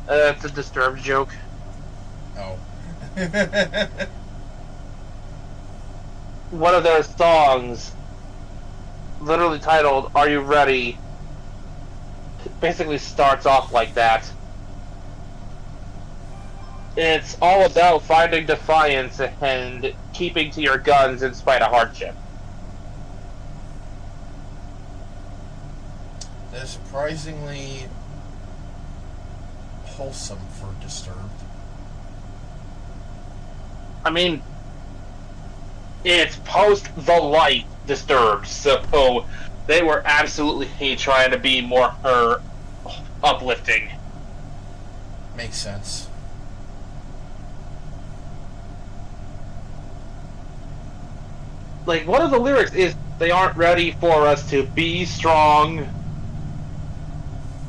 It's a Disturbed joke. Oh. One of their songs, literally titled "Are You Ready?" basically starts off like that. It's all about finding defiance and keeping to your guns in spite of hardship. They're surprisingly wholesome for Disturbed. I mean, it's post the light Disturbed, so they were absolutely trying to be more uplifting. Makes sense. Like, one of the lyrics is, they aren't ready for us to be strong.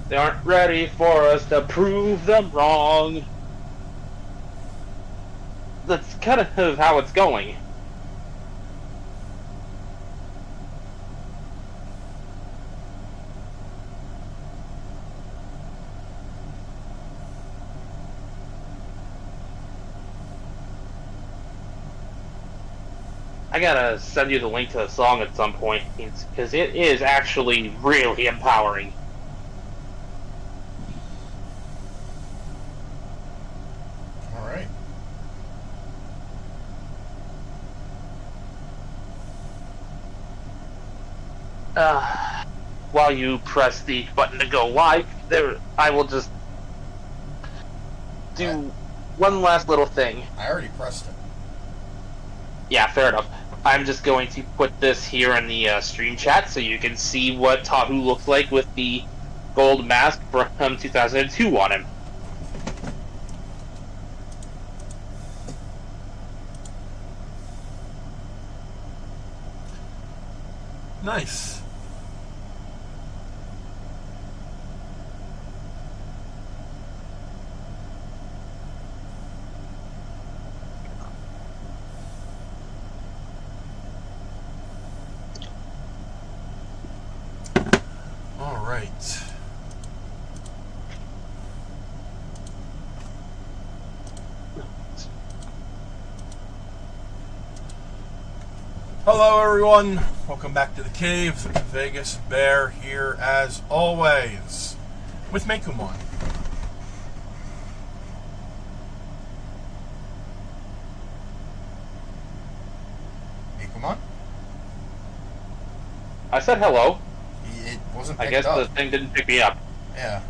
They aren't ready for us to prove them wrong. That's kind of how it's going. I gotta send you the link to the song at some point, because it is actually really empowering. Alright. While you press the button to go live, I will just do one last little thing. I already pressed it. Yeah, fair enough. I'm just going to put this here in the stream chat so you can see what Tahu looks like with the gold mask from 2002 on him. Nice. All right. Hello, everyone. Welcome back to the cave. Vegas Bear here, as always, with Mekumon. Mekumon? I said hello. It wasn't I picked guess up. the thing didn't pick me up. Yeah.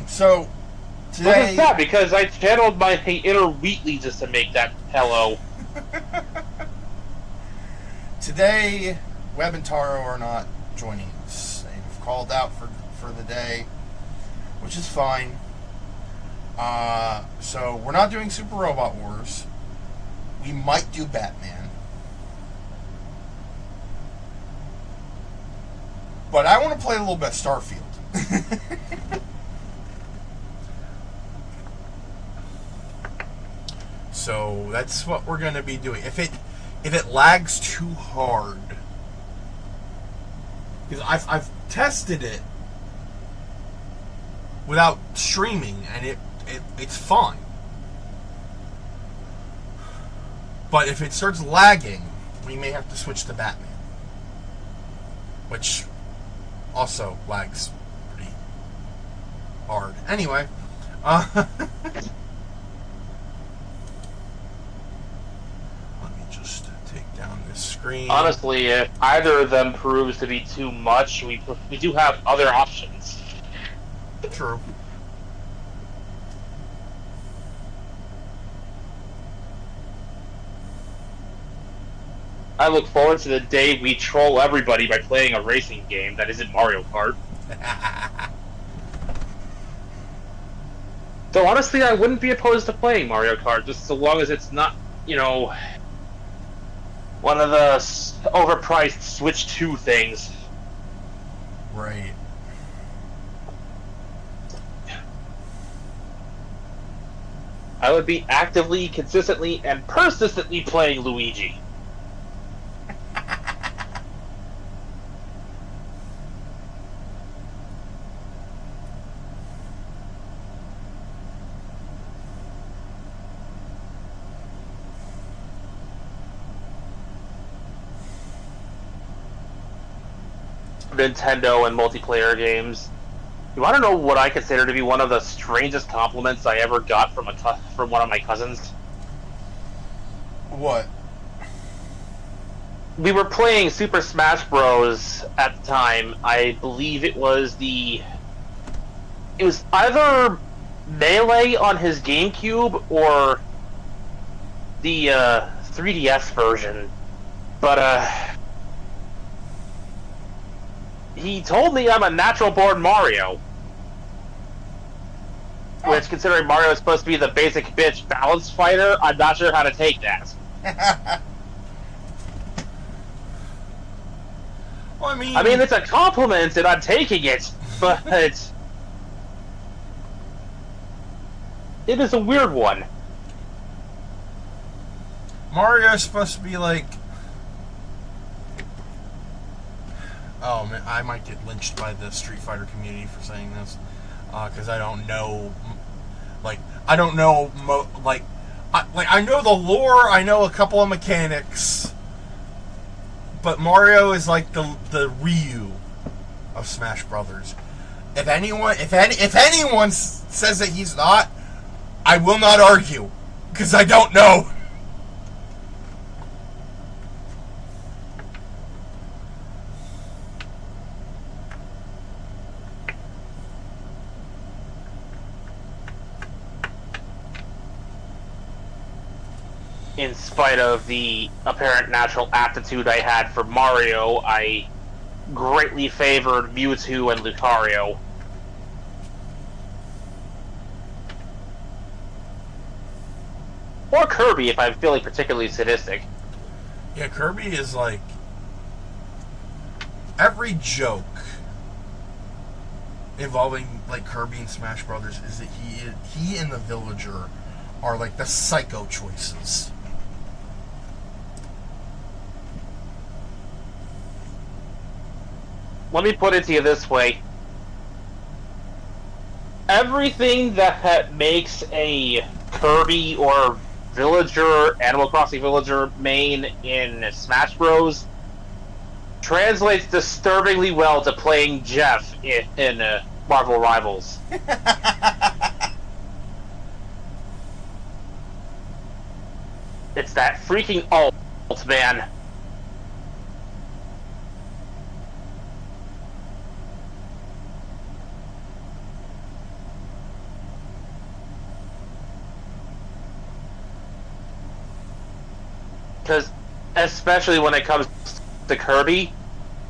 So, But today... it's not, because I channeled my inner Wheatley just to make that hello. Today, Webb and Taro are not joining us. They've called out for the day, which is fine. So, we're not doing Super Robot Wars. We might do Batman. But I want to play a little bit of Starfield. So, that's what we're going to be doing. If it lags too hard, because I've tested it without streaming, and it's fine. But if it starts lagging, we may have to switch to Batman, which also lags pretty hard. Anyway, let me just take down this screen. Honestly, if either of them proves to be too much, we do have other options. True. I look forward to the day we troll everybody by playing a racing game that isn't Mario Kart. So honestly, I wouldn't be opposed to playing Mario Kart, just so long as it's not, one of the overpriced Switch 2 things. Right. I would be actively, consistently, and persistently playing Luigi. Nintendo and multiplayer games. You want to know what I consider to be one of the strangest compliments I ever got from from one of my cousins? What? We were playing Super Smash Bros. At the time. I believe it was either Melee on his GameCube or the 3DS version. But he told me I'm a natural born Mario. Oh. Which, considering Mario is supposed to be the basic bitch balance fighter, I'm not sure how to take that. Well, I mean, it's a compliment and I'm taking it, but it is a weird one. Mario's supposed to be like... Oh, man, I might get lynched by the Street Fighter community for saying this. Because I don't know... I don't know... I know the lore, I know a couple of mechanics... But Mario is like the Ryu of Smash Brothers. If anyone says that he's not, I will not argue because I don't know. In spite of the apparent natural aptitude I had for Mario, I greatly favored Mewtwo and Lucario. Or Kirby, if I'm feeling particularly sadistic. Yeah, Kirby is like... Every joke involving like Kirby and Smash Brothers is that he and the Villager are like the psycho choices. Let me put it to you this way. Everything that makes a Kirby or Villager, Animal Crossing Villager main in Smash Bros. Translates disturbingly well to playing Jeff in Marvel Rivals. It's that freaking ult, man. Because, especially when it comes to Kirby,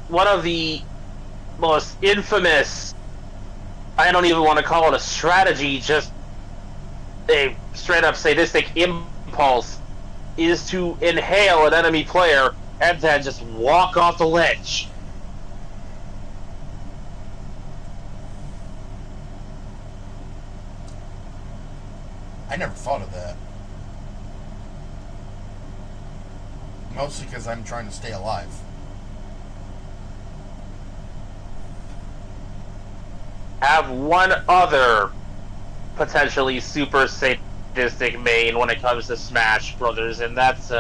one of the most infamous, I don't even want to call it a strategy, just a straight-up sadistic impulse, is to inhale an enemy player and then just walk off the ledge. I never thought of that. Mostly because I'm trying to stay alive. Have one other potentially super sadistic main when it comes to Smash Brothers, and that's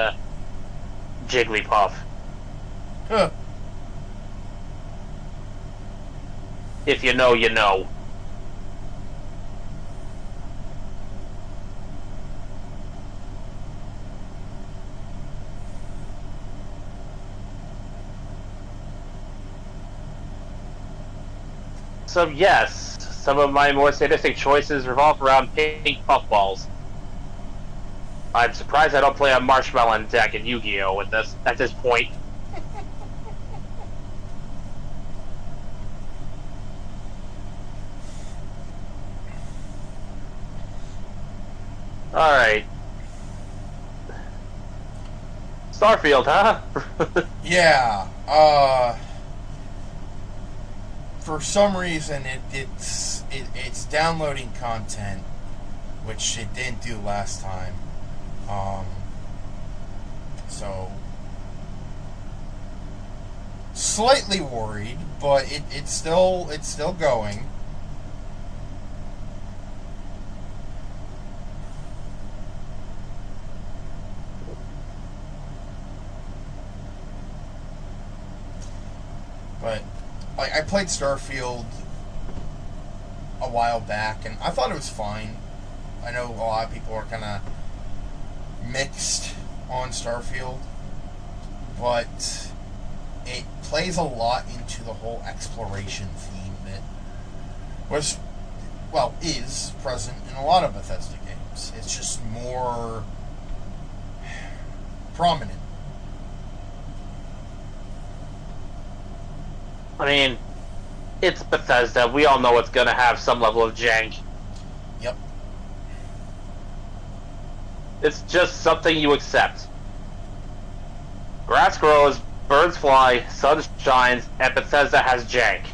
Jigglypuff. Huh. If you know, you know. So yes, some of my more sadistic choices revolve around pink puffballs. I'm surprised I don't play a Marshmallow deck in Yu-Gi-Oh! At this point. Alright. Starfield, huh? Yeah, for some reason it's downloading content, which it didn't do last time. So slightly worried, but it's still going. But I played Starfield a while back, and I thought it was fine. I know a lot of people are kind of mixed on Starfield, but it plays a lot into the whole exploration theme that was, well, is present in a lot of Bethesda games. It's just more prominent. I mean, it's Bethesda. We all know it's going to have some level of jank. Yep. It's just something you accept. Grass grows, birds fly, sun shines, and Bethesda has jank.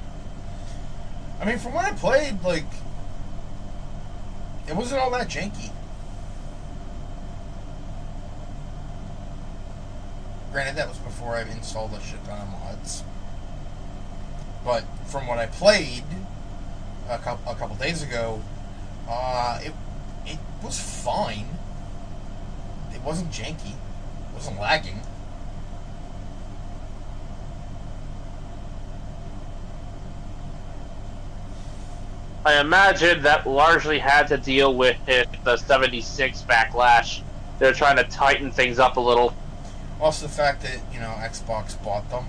I mean, from when I played, like, it wasn't all that janky. Granted, that was before I installed a shit ton of mods. But from what I played a couple days ago, it was fine. It wasn't janky. It wasn't lagging. I imagine that largely had to deal with the 76 backlash. They're trying to tighten things up a little. Also the fact that, Xbox bought them.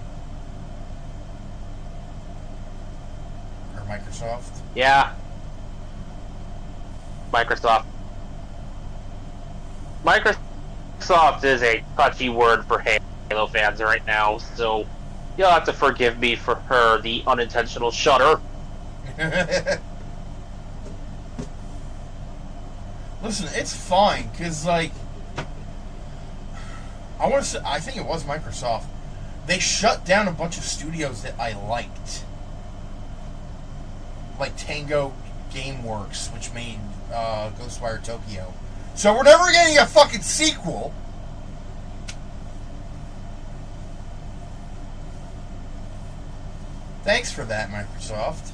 Or Microsoft. Yeah. Microsoft. Microsoft is a touchy word for Halo fans right now, so you'll have to forgive me for the unintentional shudder. Listen, it's fine, because, like, I think it was Microsoft. They shut down a bunch of studios that I liked. Like Tango Gameworks, which made Ghostwire Tokyo. So we're never getting a fucking sequel. Thanks for that, Microsoft.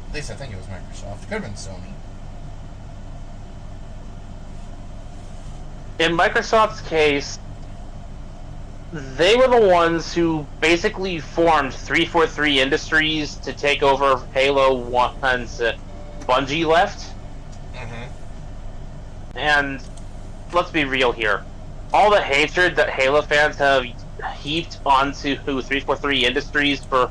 At least I think it was Microsoft. It could have been Sony. In Microsoft's case, they were the ones who basically formed 343 Industries to take over Halo once Bungie left. Mm-hmm. And let's be real here. All the hatred that Halo fans have heaped onto 343 Industries for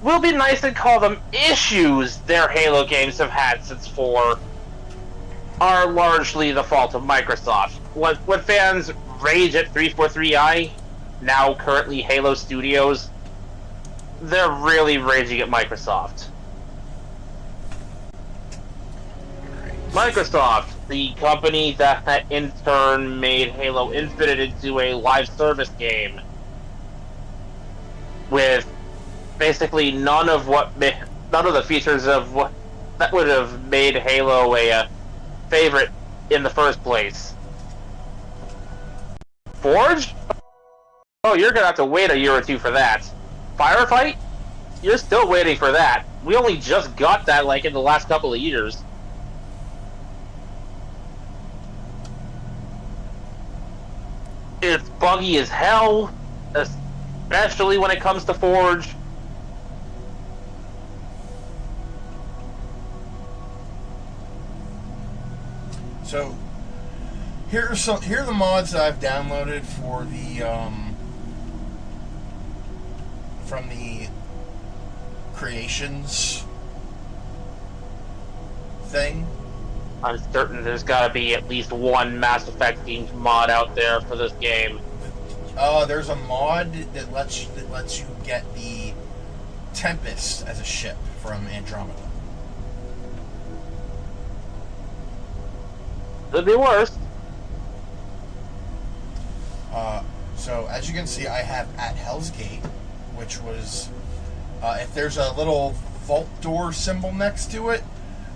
we'll be nice and call them issues their Halo games have had since 4 are largely the fault of Microsoft. What fans rage at 343i, now currently Halo Studios, they're really raging at Microsoft. Microsoft, the company that in turn made Halo Infinite into a live service game with basically none of the features of what that would have made Halo a favorite in the first place. Forge? Oh, you're gonna have to wait a year or two for that. Firefight? You're still waiting for that. We only just got that in the last couple of years. It's buggy as hell, especially when it comes to Forge. So here are the mods that I've downloaded for the from the creations thing. I'm certain there's got to be at least one Mass Effect themed mod out there for this game. There's a mod that lets you get the Tempest as a ship from Andromeda. Could be worse. So as you can see, I have at Hell's Gate, which was if there's a little vault door symbol next to it,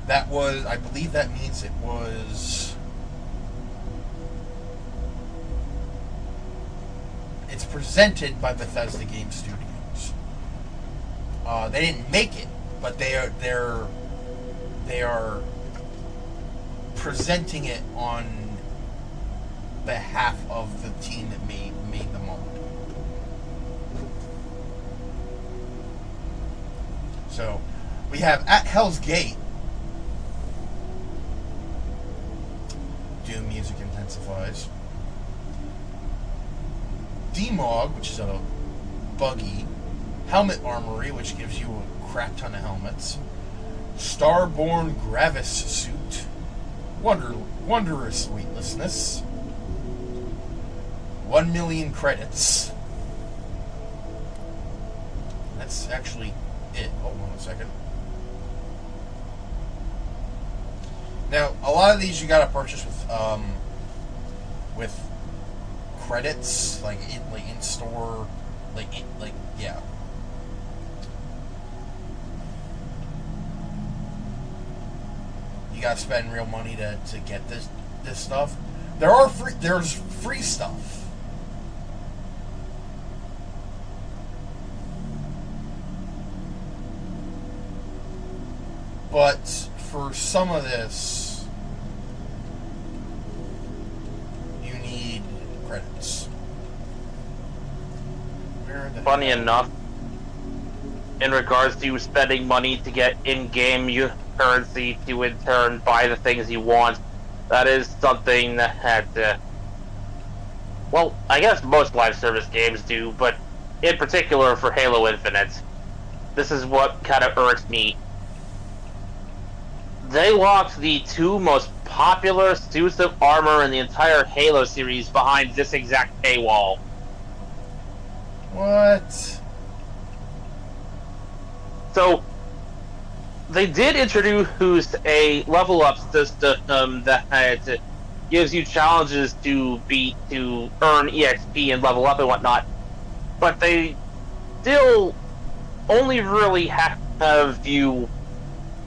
that was, I believe that means it was. It's presented by Bethesda Game Studios. They didn't make it, but they are presenting it on behalf of the team that made the mod. So, we have At Hell's Gate. Doom music intensifies. Demog, which is a buggy. Helmet Armory, which gives you a crap ton of helmets. Starborn Gravis Suit. Wondrous Weightlessness. 1 million credits. That's actually it. Hold on a second. Now, a lot of these you gotta purchase with credits, like in store, yeah. You gotta spend real money to get this stuff. There's free stuff. But for some of this, you need credits. Funny enough, in regards to spending money to get in-game currency to in turn buy the things you want, that is something that, well, I guess most live service games do, but in particular for Halo Infinite, this is what kind of irks me. They locked the two most popular suits of armor in the entire Halo series behind this exact paywall. What? So, they did introduce a level up system that gives you challenges to earn EXP and level up and whatnot, but they still only really have you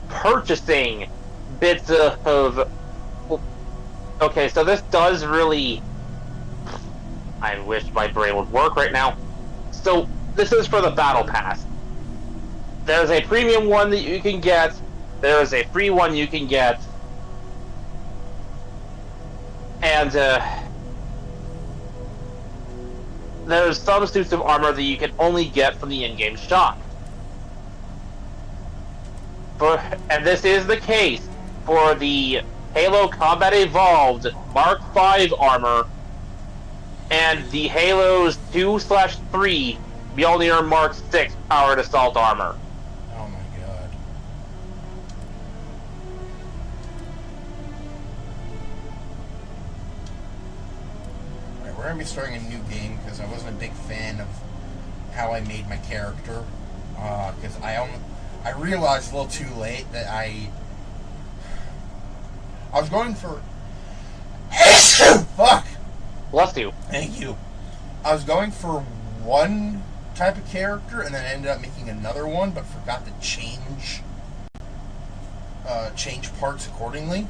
purchasing bits of. Okay, so this does really. I wish my brain would work right now. So this is for the battle pass. There's a premium one that you can get. There is a free one you can get. And there's some suits of armor that you can only get from the in-game shop. And this is the case for the Halo Combat Evolved Mark V armor and the Halos 2/3 Mjolnir Mark VI Powered Assault armor. Oh my god. Alright, we're gonna be starting a new game because I wasn't a big fan of how I made my character. Because I realized a little too late that I was going for fuck. Bless you. Thank you. I was going for one type of character and then ended up making another one, but forgot to change parts accordingly.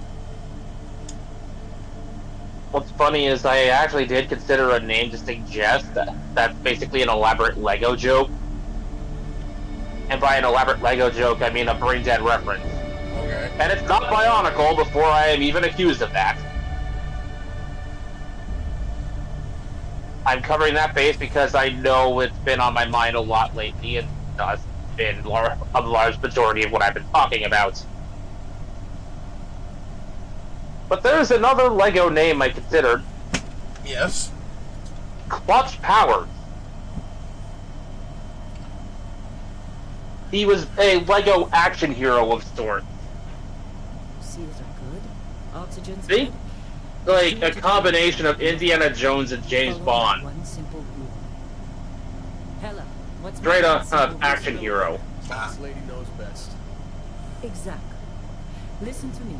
What's funny is I actually did consider a name to suggest that's basically an elaborate Lego joke. And by an elaborate Lego joke, I mean a brain dead reference. Okay. And it's not Bionicle before I am even accused of that. I'm covering that base because I know it's been on my mind a lot lately, and it's been a large majority of what I've been talking about. But there's another Lego name I considered. Yes. Clutch Powers. He was a Lego action hero of sorts. Seals are good. Oxygen's See? good. Like a combination of Indiana Jones and James Follow Bond. One simple rule. Hella, what's Straight my up simple action rule? hero. This lady knows best. Exactly. Listen to me.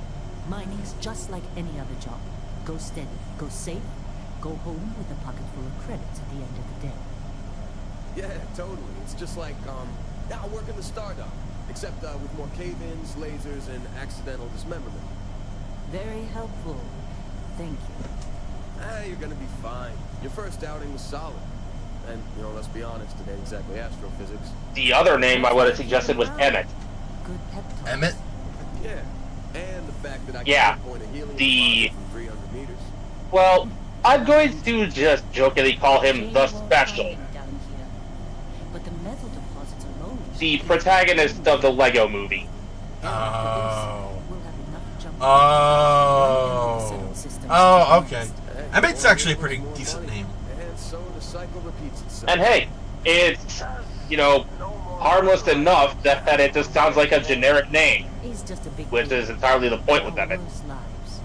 Mining's just like any other job. Go steady, go safe, go home with a pocket full of credits at the end of the day. Yeah, totally. It's just like, now working the Stardock. Except with more cave-ins, lasers, and accidental dismemberment. Very helpful. Thank you. You're gonna be fine. Your first outing was solid. And, let's be honest, it ain't exactly astrophysics. The other name I would have suggested was Emmett. Good pep talk. Emmett? Yeah. And the fact that I Yeah, can point a healing the- from 300 meters. Well, I'm going to just jokingly call him the They won't Special. find you down here. But the metal deposits alone the protagonist of the Lego movie. Oh. We'll have enough jump Oh. Oh, okay. I mean, it's actually a pretty decent name. And so the cycle repeats itself. And hey, it's, you know, harmless enough that it just sounds like a generic name, He's just a big which is entirely the point with them. It lives.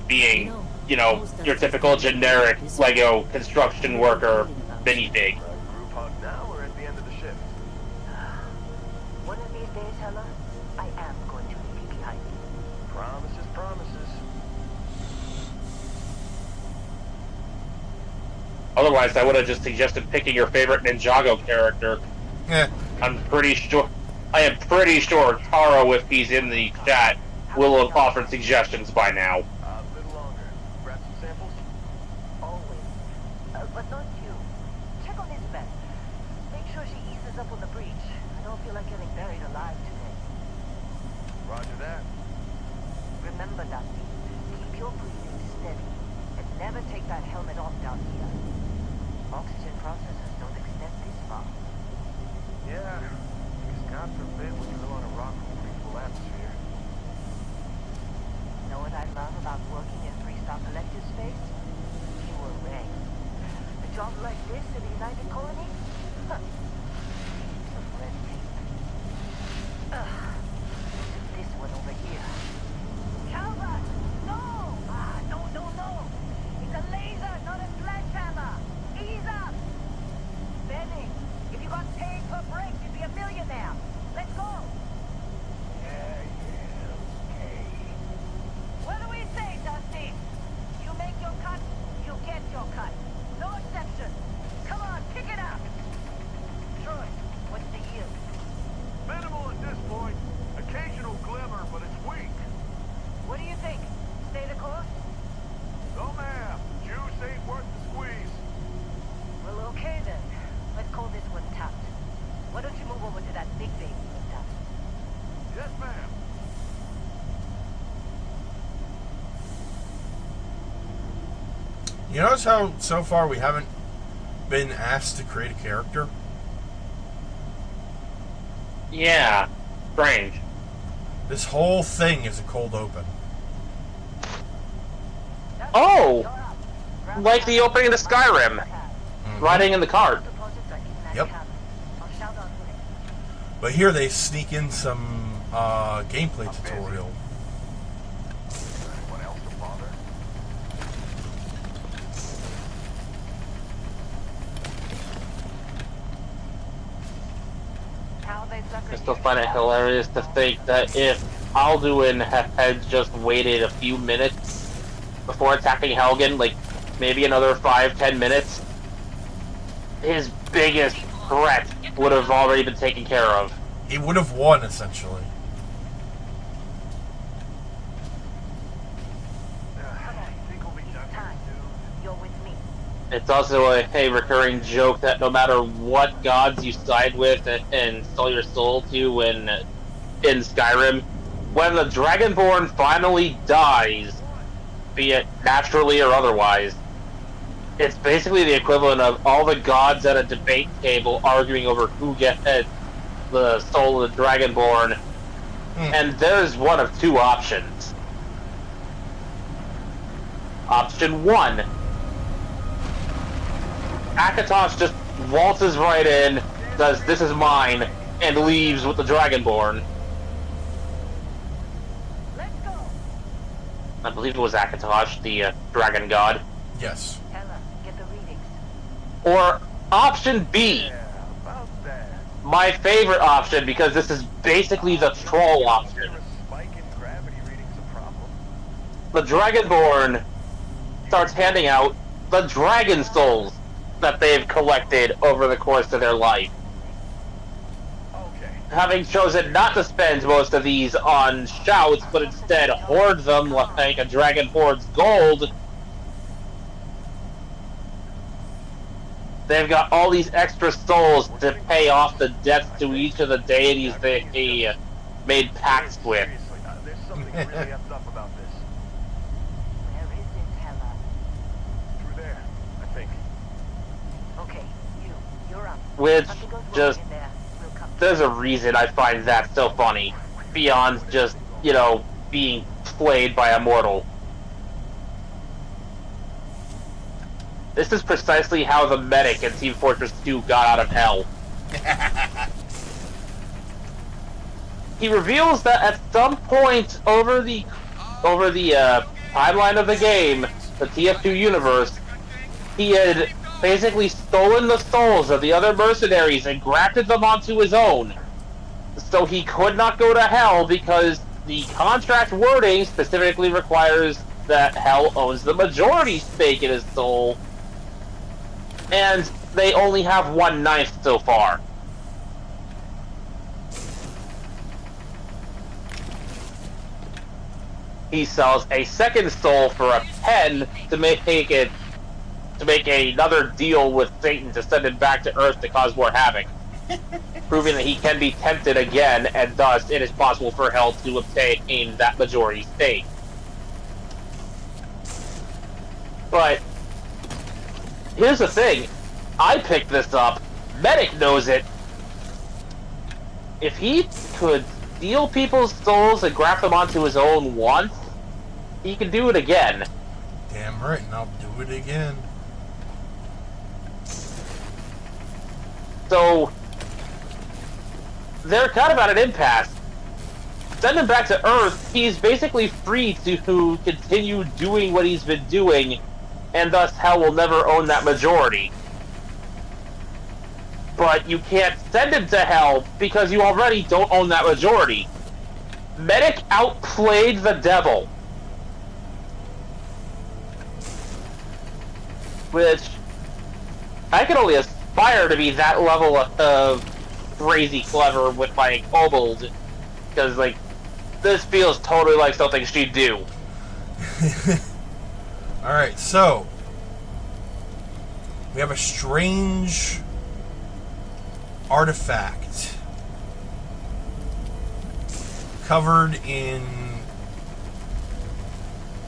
being, you know, your typical generic Lego construction worker minifig. Group hug now or at the end of the shift? One of these days, Hella, I am going to leave you behind. Promises, promises. Otherwise, I would have just suggested picking your favorite Ninjago character. Yeah. I am pretty sure Taro, if he's in the chat, will have offered suggestions by now. A little longer. Grab some samples? Always. But not you. Check on this mess. Make sure she eases up on the breach. I don't feel like getting buried alive today. Roger that. Remember, Dusty, keep your breathing steady. And never take that helmet off down here. Oxygen processors don't extend this far. Yeah. Because God forbid we drill on a rock with a pretty full atmosphere. Know what I love about working in three-star collective space? Fewer ranks. A job like this in the United Colony? Huh. Some red tape. This one over here. Calvert! No! No! It's a laser, not a sledgehammer! Ease up! Benning, if you got paid per break, you'd be a millionaire. Let's go! Yeah, okay. What do we say, Dusty? You make your cut, you get your cut. No exception. Come on, kick it up. Troy, what's the yield? Minimal at this point. Occasional glimmer, but it's weak. What do you think? Stay the course? No, ma'am. Juice ain't worth the squeeze. Well, okay then. Let's call this one tapped. Why don't you move over to that big baby and tap? Yes, ma'am. You notice how so far we haven't been asked to create a character? Yeah, strange. This whole thing is a cold open. Oh! Like the opening to Skyrim, riding in the cart. Yep. But here they sneak in some gameplay tutorial. Anyone else to bother? I still find it hilarious to think that if Alduin had just waited a few minutes before attacking Helgen, like maybe another 5-10 minutes, his biggest threat would have already been taken care of. He would have won, essentially. I think we'll be done Time. soon. You're with me. It's also a recurring joke that no matter what gods you side with and sell your soul to in Skyrim, when the Dragonborn finally dies, be it naturally or otherwise, it's basically the equivalent of all the gods at a debate table arguing over who gets the soul of the Dragonborn, and there's one of two options. Option 1. Akatosh just waltzes right in, says, "This is mine," and leaves with the Dragonborn. Let's go. I believe it was Akatosh, the dragon god. Yes. Hella, get the readings. Or option B, Yeah, about that. my favorite option, because this is basically the troll option. A spike in gravity reading's a problem. The Dragonborn starts handing out the dragon souls that they've collected over the course of their life. Okay. Having chosen not to spend most of these on shouts, but instead hoard them like a dragon hoards gold, they've got all these extra souls to pay off the debts to each of the deities they made pacts with. Seriously, there's something really effed up about this. Where is it, Hella? Through there, I think. Okay, you're up. Which Something goes wrong just in there. We'll come there's a reason I find that so funny, beyond just, you know, being played by a mortal. This is precisely how the medic in Team Fortress 2 got out of hell. He reveals that at some point over the timeline of the game, the TF2 universe, he had basically stolen the souls of the other mercenaries and grafted them onto his own. So he could not go to hell because the contract wording specifically requires that hell owns the majority stake in his soul. And they only have 1/9 so far. He sells a second soul for a pen to make another deal with Satan to send him back to Earth to cause more havoc, proving that he can be tempted again, and thus it is possible for hell to obtain that majority stake. But here's the thing. I picked this up. Medic knows it. If he could steal people's souls and graft them onto his own once, he can do it again. Damn right, and I'll do it again. So they're kind of at an impasse. Send him back to Earth, he's basically free to continue doing what he's been doing, and thus hell will never own that majority. But you can't send him to hell because you already don't own that majority. Medic outplayed the devil. Which, I can only aspire to be that level of crazy clever with my kobold. Because, like, this feels totally like something she'd do. Alright, so we have a strange artifact covered in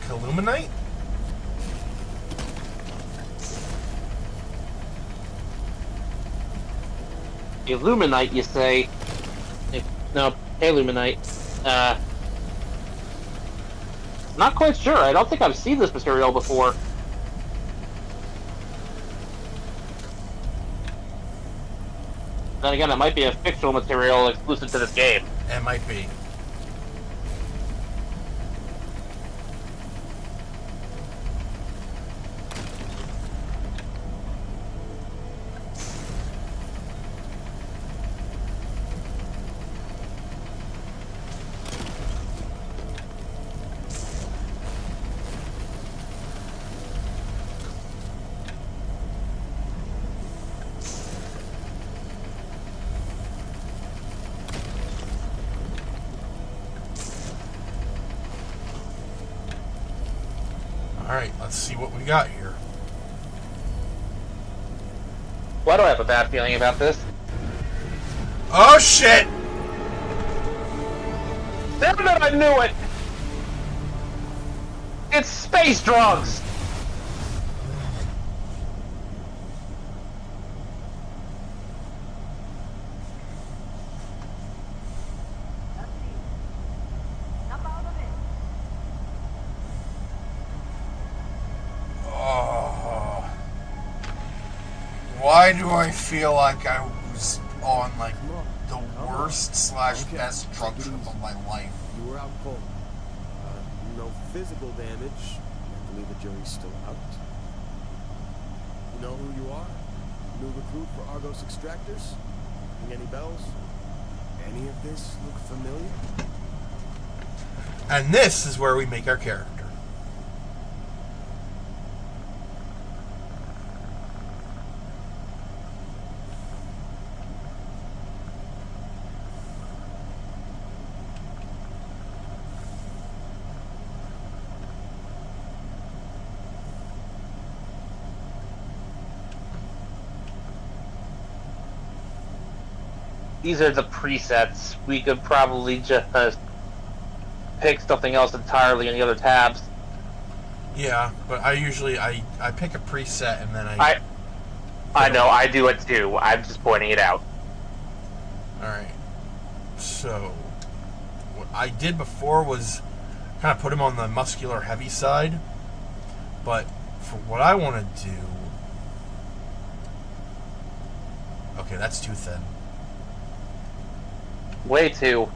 Illuminite? Illuminite, you say? No, Illuminite. Not quite sure. I don't think I've seen this material before. Then again, it might be a fictional material exclusive to this game. It might be. Alright, let's see what we got here. Why do I have a bad feeling about this? Oh shit! Damn it, I knew it! It's space drugs! Why do I feel like I was on like the worst / best drug trip of my life? You were out cold. No physical damage. I believe the jury's still out. You know who you are? New recruit for Argos Extractors? Ring any bells? Any of this look familiar? And this is where we make our character. These are the presets. We could probably just pick something else entirely in the other tabs. Yeah, but I usually I pick a preset and then I know, I do it too. I'm just pointing it out. Alright. So, what I did before was kind of put him on the muscular heavy side. But for what I want to do... Okay, that's too thin. Way too.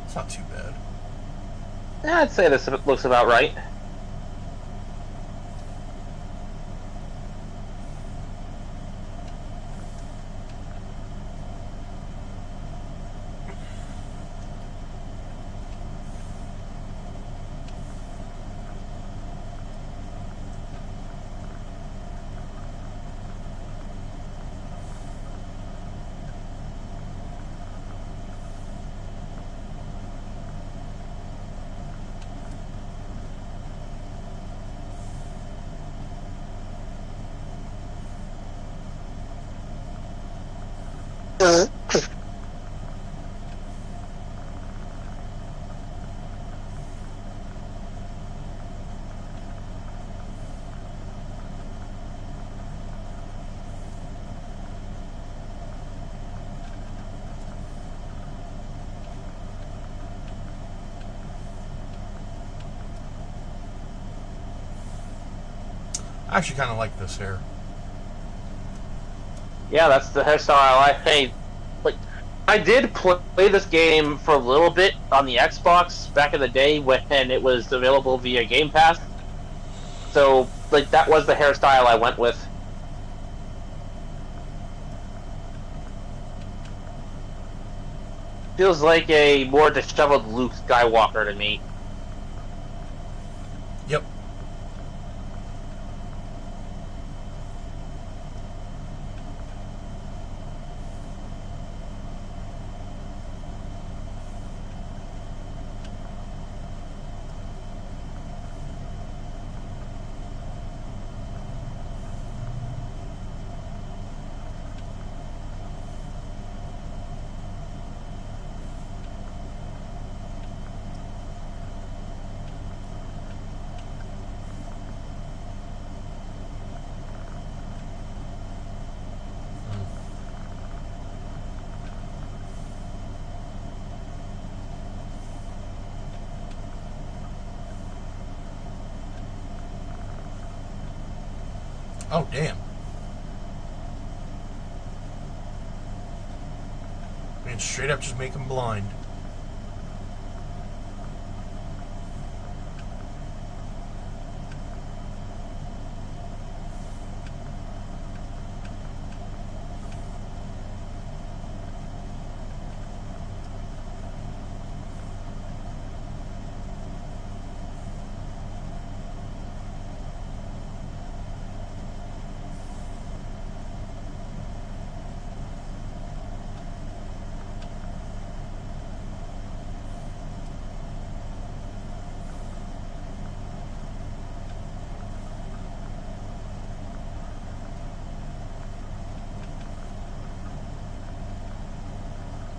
It's not too bad. Yeah, I'd say this looks about right. I actually kind of like this hair. Yeah, that's the hairstyle I hate. Like, I did play this game for a little bit on the Xbox back in the day when it was available via Game Pass. So, like, that was the hairstyle I went with. Feels like a more disheveled Luke Skywalker to me. Yep. Oh, damn. Man, straight up just make him blind.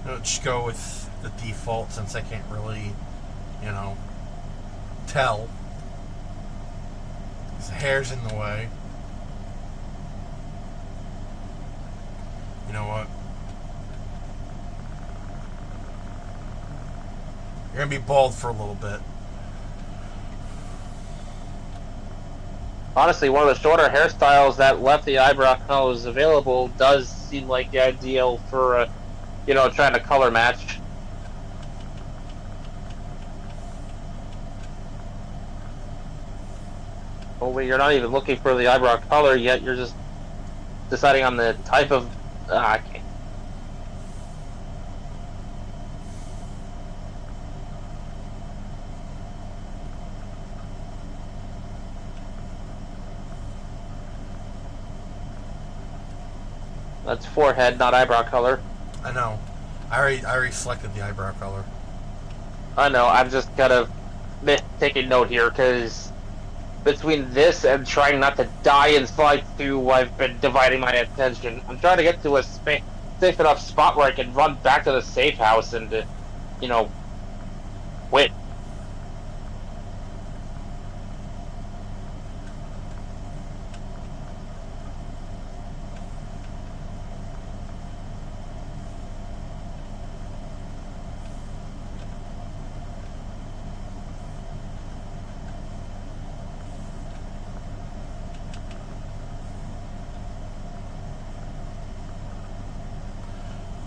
Let's go with the default since I can't really, you know, tell. His hair's in the way. You know what? You're gonna be bald for a little bit. Honestly, one of the shorter hairstyles that left the eyebrow colors available does seem like the ideal for, you know, trying to color match. Only you're not even looking for the eyebrow color yet, you're just deciding on the type of... I can't. That's forehead, not eyebrow color. I know. I already selected the eyebrow color. I know, I'm just gotta take a note here, because between this and trying not to die in Slide 2, I've been dividing my attention. I'm trying to get to a space safe enough spot where I can run back to the safe house and, quit.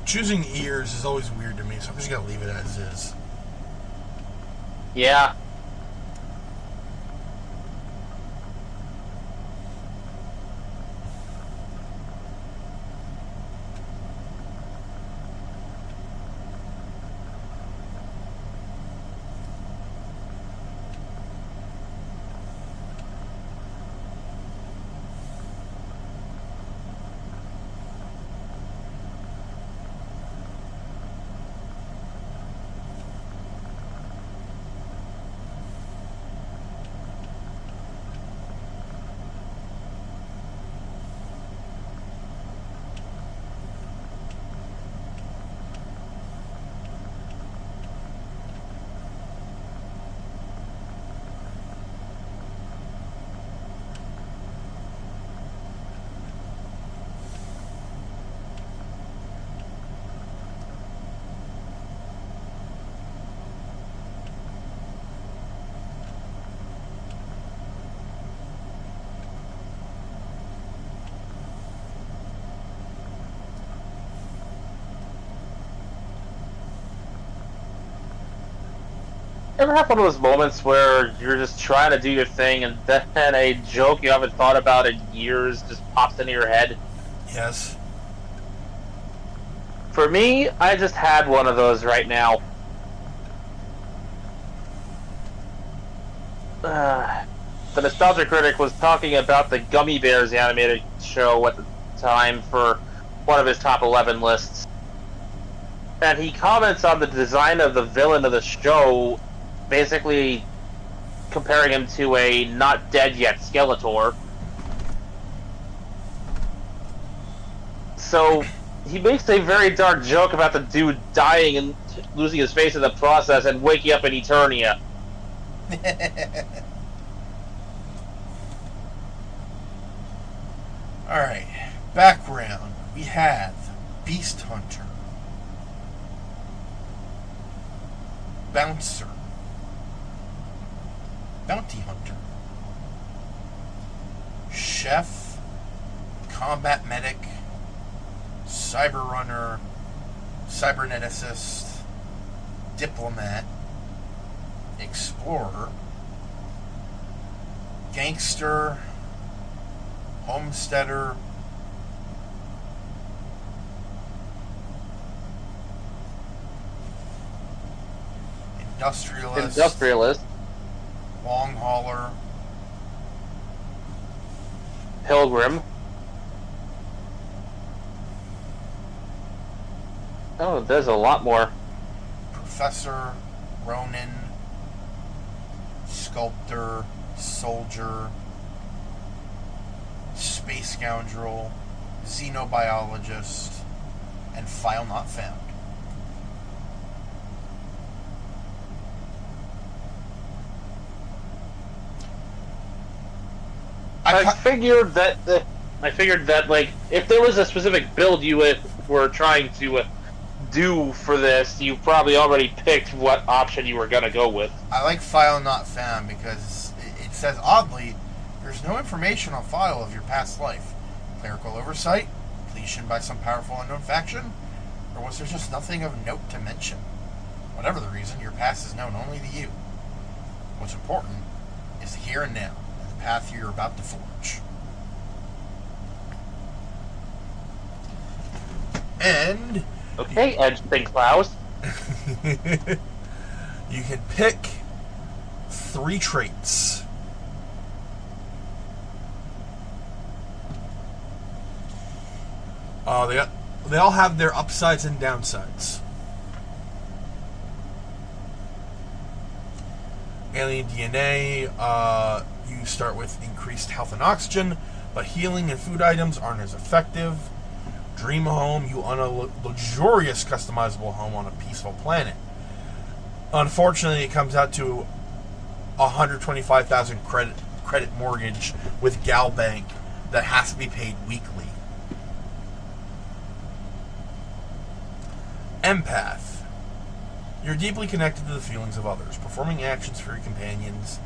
Choosing ears is always weird to me, so I'm just gonna leave it as is. Yeah. Ever have one of those moments where you're just trying to do your thing and then a joke you haven't thought about in years just pops into your head? Yes. For me, I just had one of those right now. The Nostalgia Critic was talking about the Gummy Bears animated show at the time for one of his top 11 lists. And he comments on the design of the villain of the show, basically comparing him to a not dead yet Skeletor. So he makes a very dark joke about the dude dying and losing his face in the process and waking up in Eternia. Alright, background. We have Beast Hunter, Bouncer, Bounty Hunter, Chef, Combat Medic, Cyber Runner, Cyberneticist, Diplomat, Explorer, Gangster, Homesteader, Industrialist, Long Hauler, Pilgrim. Oh, there's a lot more. Professor, Ronin, Sculptor, Soldier, Space Scoundrel, Xenobiologist, and File Not Found. I figured that like if there was a specific build you were trying to do for this, you probably already picked what option you were gonna go with. I like File Not Found because it says oddly, there's no information on file of your past life. Clerical oversight, deletion by some powerful unknown faction, or was there just nothing of note to mention? Whatever the reason, your past is known only to you. What's important is the here and now, and the path you're about to forge. And Okay, Edge Think Klaus. you can pick 3 traits. They all have their upsides and downsides. Alien DNA, you start with increased health and oxygen, but healing and food items aren't as effective. Dream home, you own a luxurious customizable home on a peaceful planet. Unfortunately, it comes out to $125,000 credit mortgage with Gal Bank that has to be paid weekly. Empath. You're deeply connected to the feelings of others. Performing actions for your companions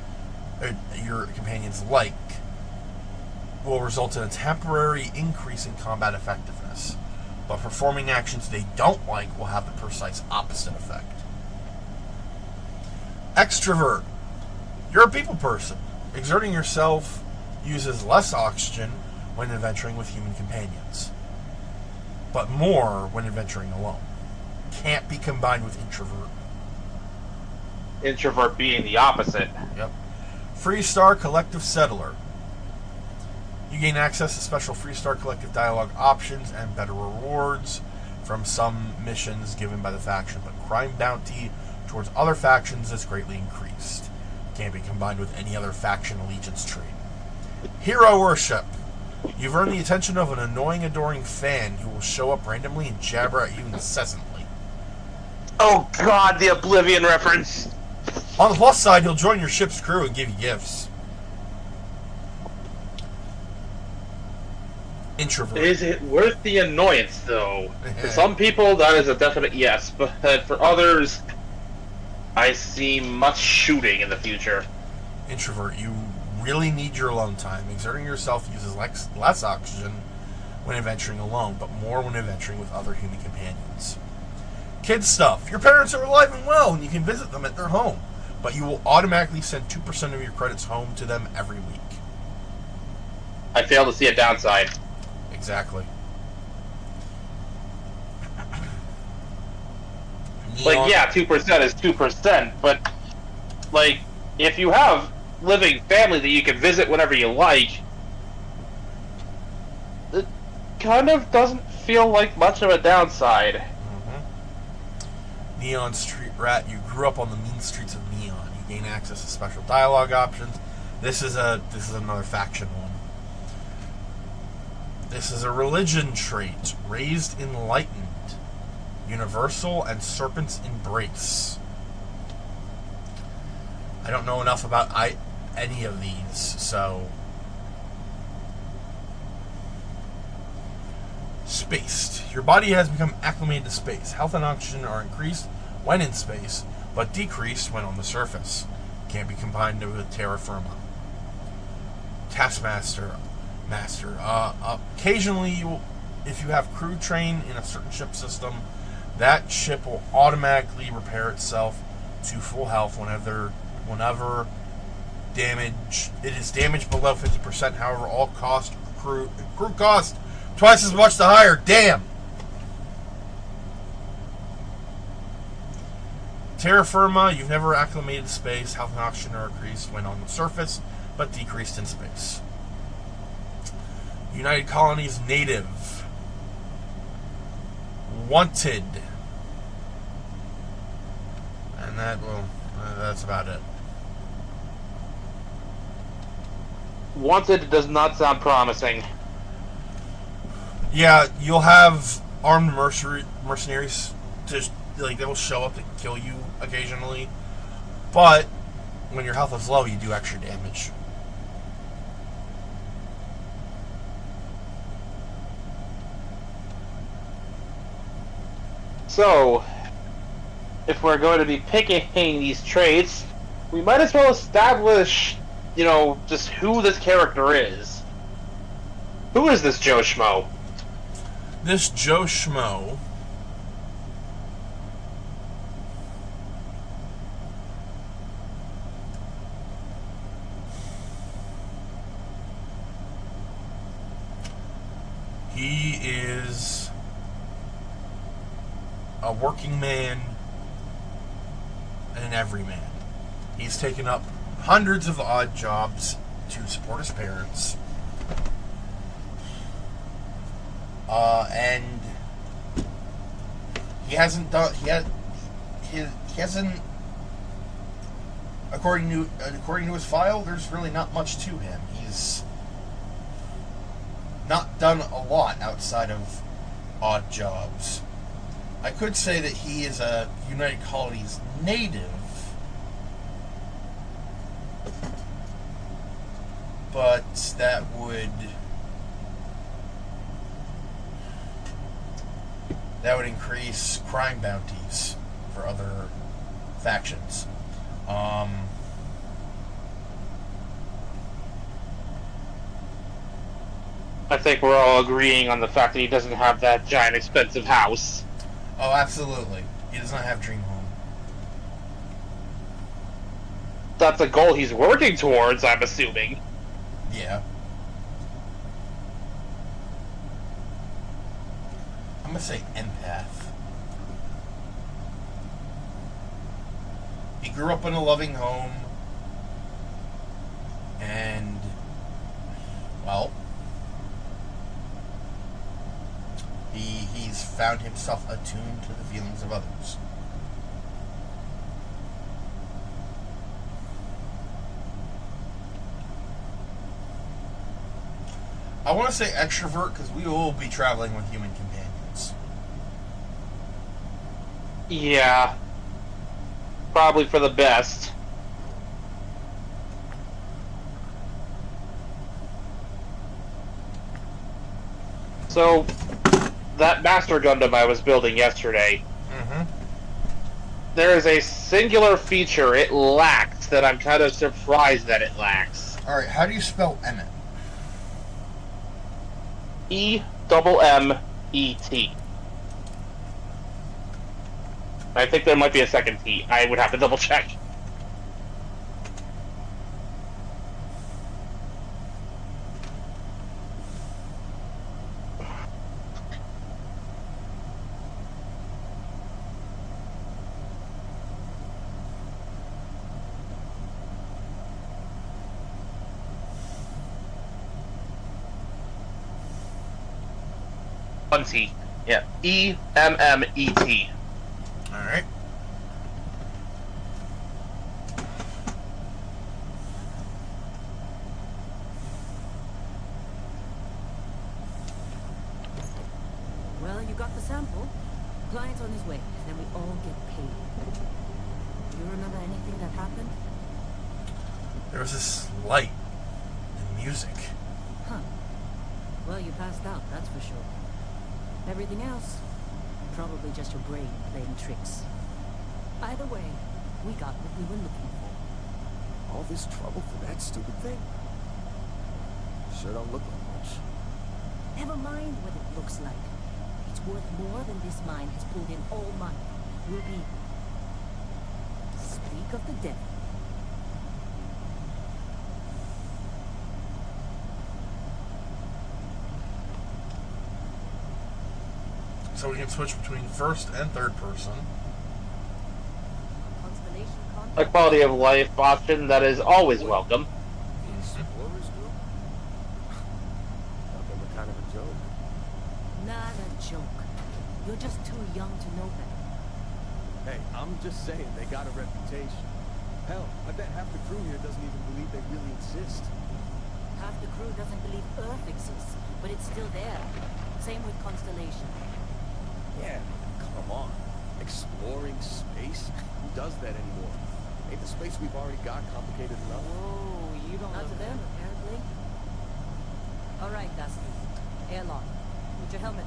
like will result in a temporary increase in combat effectiveness, but performing actions they don't like will have the precise opposite effect. Extrovert. You're a people person. Exerting yourself uses less oxygen when adventuring with human companions, but more when adventuring alone. Can't be combined with introvert. Introvert being the opposite. Yep. Freestar Collective Settler. You gain access to special Freestar Collective dialogue options and better rewards from some missions given by the faction, but crime bounty towards other factions is greatly increased. Can't be combined with any other faction allegiance trait. Hero Worship. You've earned the attention of an annoying, adoring fan who will show up randomly and jabber at you incessantly. Oh god, the Oblivion reference. On the plus side, he'll join your ship's crew and give you gifts. Introvert. Is it worth the annoyance, though? For some people, that is a definite yes, but for others, I see much shooting in the future. Introvert. You really need your alone time. Exerting yourself uses less oxygen when adventuring alone, but more when adventuring with other human companions. Kid stuff. Your parents are alive and well, and you can visit them at their home, but you will automatically send 2% of your credits home to them every week. I fail to see a downside. Exactly. Like, yeah, 2% is 2%, but, like, if you have living family that you can visit whenever you like, it kind of doesn't feel like much of a downside. Mm-hmm. Neon Street Rat. You grew up on the mean streets of Neon. You gain access to special dialogue options. This is another faction one. This is a religion trait. Raised Enlightened. Universal and Serpent's Embrace. I don't know enough about any of these, so... Spaced. Your body has become acclimated to space. Health and oxygen are increased when in space, but decreased when on the surface. Can't be combined with terra firma. Taskmaster. Occasionally, if you have crew train in a certain ship system, that ship will automatically repair itself to full health whenever it is damaged below 50%. However, all crew cost twice as much to hire. Damn. Terra firma. You've never acclimated to space. Health and oxygen are increased when on the surface, but decreased in space. United Colonies native. Wanted. And that's about it. Wanted does not sound promising. Yeah, you'll have armed mercenaries they will show up to kill you occasionally, but when your health is low, you do extra damage. So, if we're going to be picking these traits, we might as well establish, just who this character is. Who is this Joe Schmo? This Joe Schmo he is a working man and an everyman. He's taken up hundreds of odd jobs to support his parents. And he hasn't, according to his file, there's really not much to him. He's not done a lot outside of odd jobs. I could say that he is a United Colonies native, but that would increase crime bounties for other factions. I think we're all agreeing on the fact that he doesn't have that giant expensive house. Oh, absolutely. He does not have Dream Home. That's a goal he's working towards, I'm assuming. Yeah. I'm gonna say empath. He grew up in a loving home, and, well, he's found himself attuned to the feelings of others. I want to say extrovert because we will be traveling with human companions. Yeah. Probably for the best. So, that Master Gundam I was building yesterday, there is a singular feature it lacks that I'm kind of surprised that it lacks. Alright, how do you spell Emmet? E-double-M-E-T. I think there might be a second T. I would have to double check. One T. Yeah. E-M-M-E-T. Alright. Well, you got the sample. Client's on his way, then we all get paid. Do you remember anything that happened? There was this light and music. Huh. Well, you passed out, that's for sure. Everything else? Probably just your brain playing tricks. Either way, we got what we were looking for. All this trouble for that stupid thing? Sure don't look like much. Never mind what it looks like. It's worth more than this mine has pulled in all month. We'll be... Speak of the devil. So we can switch between first and third person. Constellation A contract. quality of life option that is always welcome. The Explorers Group? Thought they were kind of a joke. Not a joke. You're just too young to know better. Hey, I'm just saying they got a reputation. Hell, I bet half the crew here doesn't even believe they really exist. Half the crew doesn't believe Earth exists, but it's still there. Same with Constellation. Yeah, come on. Exploring space? Who does that anymore? Ain't the space we've already got complicated enough? Whoa, you don't Not to them, apparently. Alright, Dusty. Airlock. Put your helmet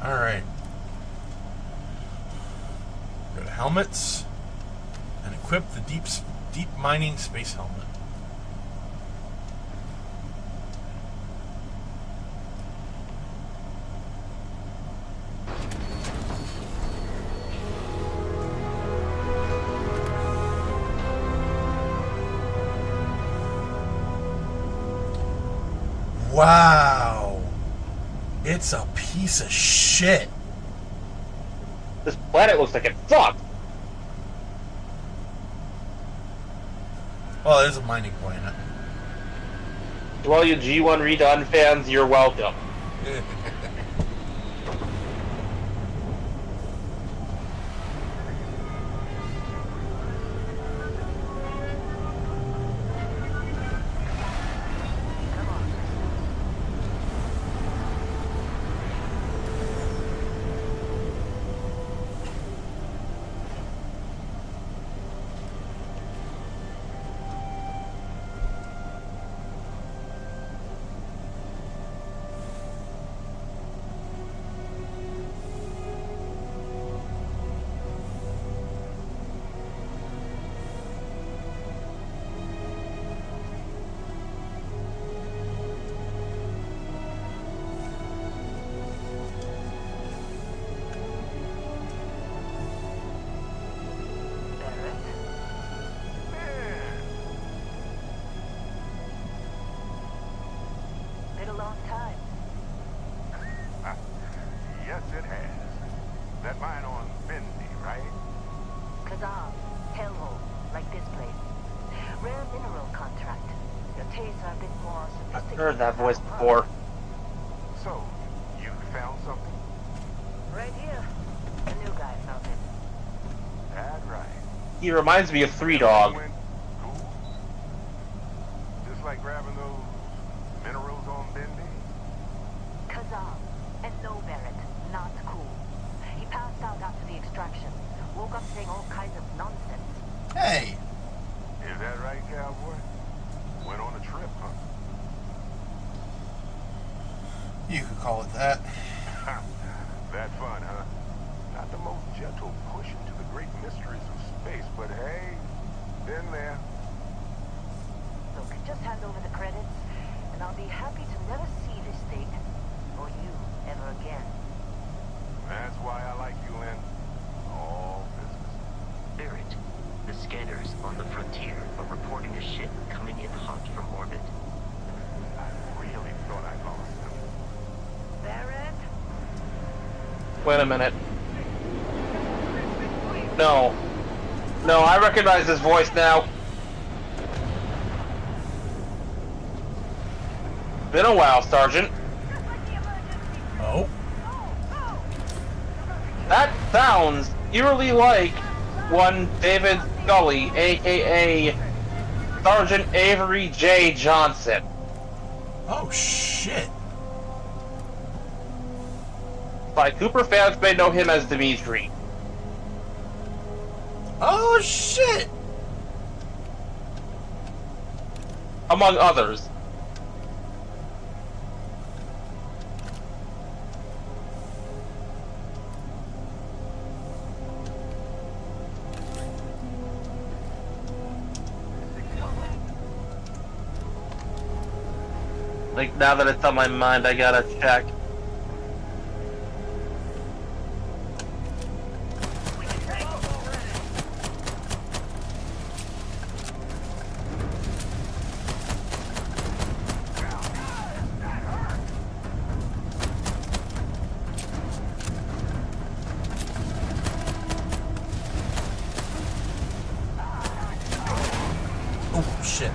on. Alright. Go to helmets and equip the deep mining space helmet. Wow. It's a piece of shit. This planet looks like it sucks. Well, it is a mining planet. To all you G1 Redone fans, you're welcome. this place. Rare mineral contract. Your tastes are a bit more I've sophisticated. heard that voice now, huh? before. So, you found something? Right here. The new guy found it. That right. He reminds me of Three Dog. Went cool? Just like grabbing those minerals on Bendy? Kazam. And no, Barrett. Not cool. He passed out after the extraction. Woke up saying all kinds of nonsense. Hey, Is that right, cowboy? Went on a trip, huh? you could call it that. That fun, huh? Not the most gentle push into the great mysteries of space, but hey, been there. Look, just hand over the credits, and I'll be happy to never see this thing, or you, ever again. That's why I like you, Lynn. All business. Barrett, the scanners on the frontier are reporting a ship coming in hot from orbit. I really thought I lost them. Barrett? Wait a minute. No. No, I recognize this voice now. Been a while, Sergeant. Oh, That sounds eerily like one David Scully, aka Sergeant Avery J. Johnson. oh shit. By Cooper fans may know him as Dimitri. Oh shit. Among others. Like, now that it's on my mind, I gotta check. Oh shit.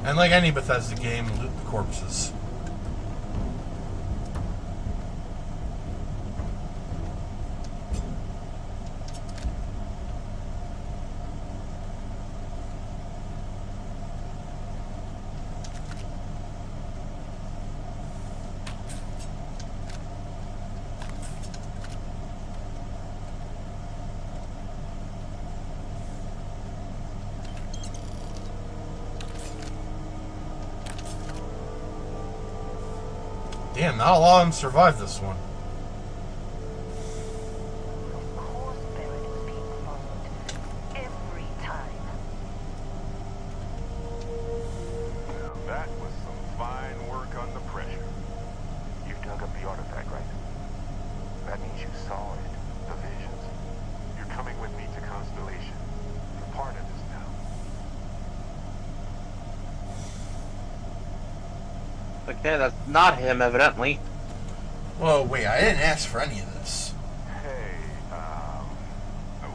And like any Bethesda game, loot the corpses. Damn, not a lot of them survived this one. Of course Barrett was being followed. Every time. Now that was some fine work under pressure. You dug up the artifact, right? That means you saw it, the visions. You're coming with me to Constellation. You're part of this now. Okay, that's not him, evidently. Whoa, wait, I didn't ask for any of this. Hey, I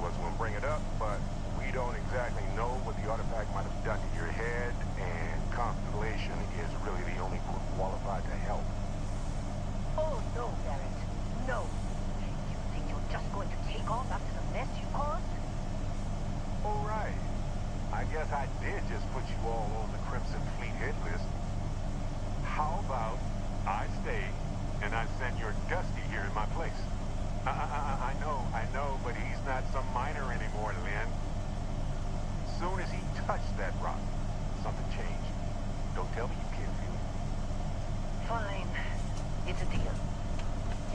wasn't gonna bring it up, but we don't exactly know what the artifact might have done to your head, and Constellation is really the only group qualified to help. Oh no, Barrett. No. You think you're just going to take off after the mess you caused? All right. I guess I did just put you all on the Crimson Fleet hit list. How about I stay and I send your Dusty here in my place? I know, but he's not some miner anymore, Lynn. Soon as he touched that rock,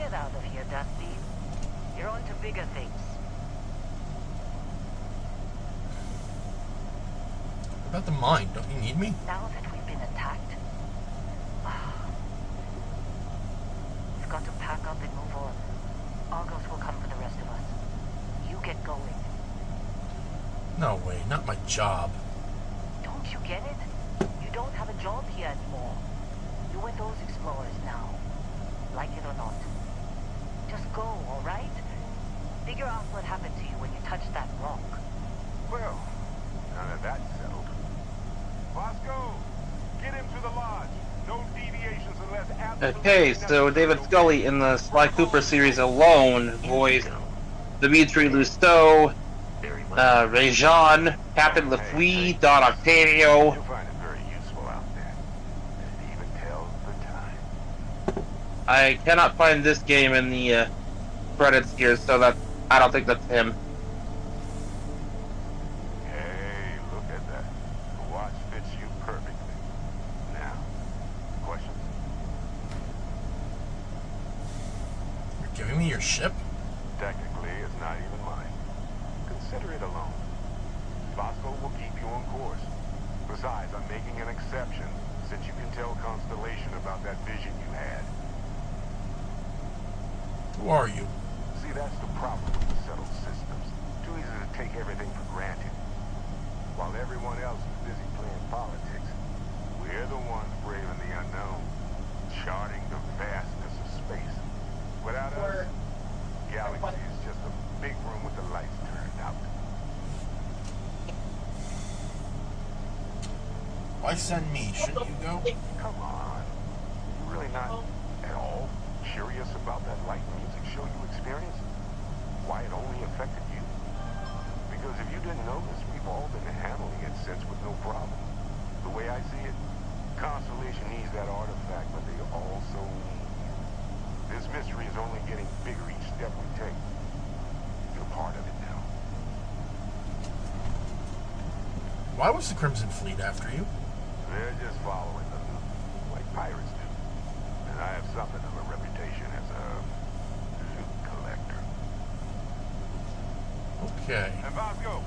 Get out of here, Dusty. You're on to bigger things. What about the mine? Don't you need me? Now that we've been attacked, we've got to pack up and move on. Argos will come for the rest of us. You get going. No way, not my job. Don't you get it? You don't have a job here anymore. You and those explorers now. Like it or not. Just go, alright? Figure out what happened to you when you touched that rock. Well, now that that's settled. Bosco, get him to the lodge. No deviations unless absolutely Okay, so David Scully in the Sly Cooper series alone voiced Dimitri Lousteau, Very well. Rajan, Captain Lafouille, Don Octavio. You'll find it very useful out there. It even tells the time. I cannot find this game in the credits here, so that I don't think that's him. Hey, look at that. The watch fits you perfectly. Now, questions? You're giving me your ship? Technically, it's not even mine. Consider it a loan. Bosco will keep you on course. Besides, I'm making an exception, since you can tell Constellation about that vision you had. Who are you? See, that's the problem with the settled systems. Too easy to take everything for granted. While everyone else is busy playing politics, we're the ones braving the unknown, charting the vastness of space. Without us, galaxy is just a big room with the lights turned out. Why send me? Shouldn't you go? Come on. You really not at all curious about that light music show you experienced? Why it only affected you? Because if you didn't notice, we've all been handling it since with no problem. The way I see it, Constellation needs that artifact, but they also need you. This mystery is only getting bigger each step we take. You're part of it now. Why was the Crimson Fleet after you? They're just following the loop, like pirates do. And I have something of a reputation as a loot collector. Okay. And Bosco,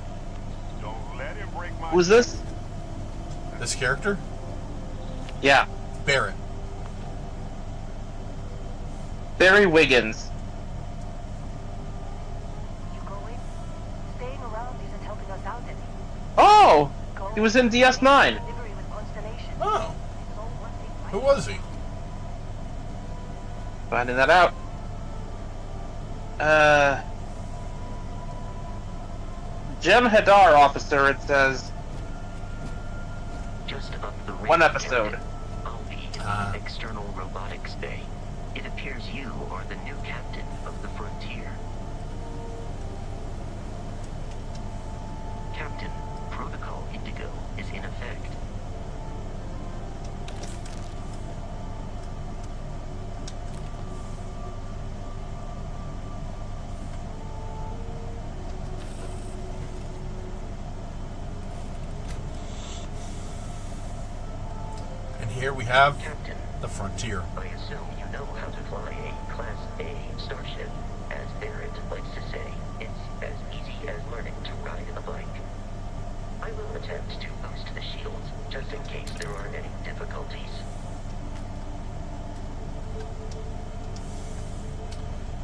don't let him break my... Who's this? This character? Yeah, Barrett. Barry Wiggins. You going? Staying around isn't helping us out any. Oh, Go. he was in DS9. Delivery with Constellation. Oh, It's all one big fight. who was he? Finding that out. Jem Hadar officer, it says. Just up the ring, One episode. Captain. I'll be in external robotics bay. It appears you are the new captain of the frontier. Captain, Protocol Indigo is in effect. And here we have Captain, the Frontier. I assume you know how to fly a Class A starship. As Barrett likes to say, it's as easy as learning to ride a bike. I will attempt to boost the shields, just in case there are any difficulties.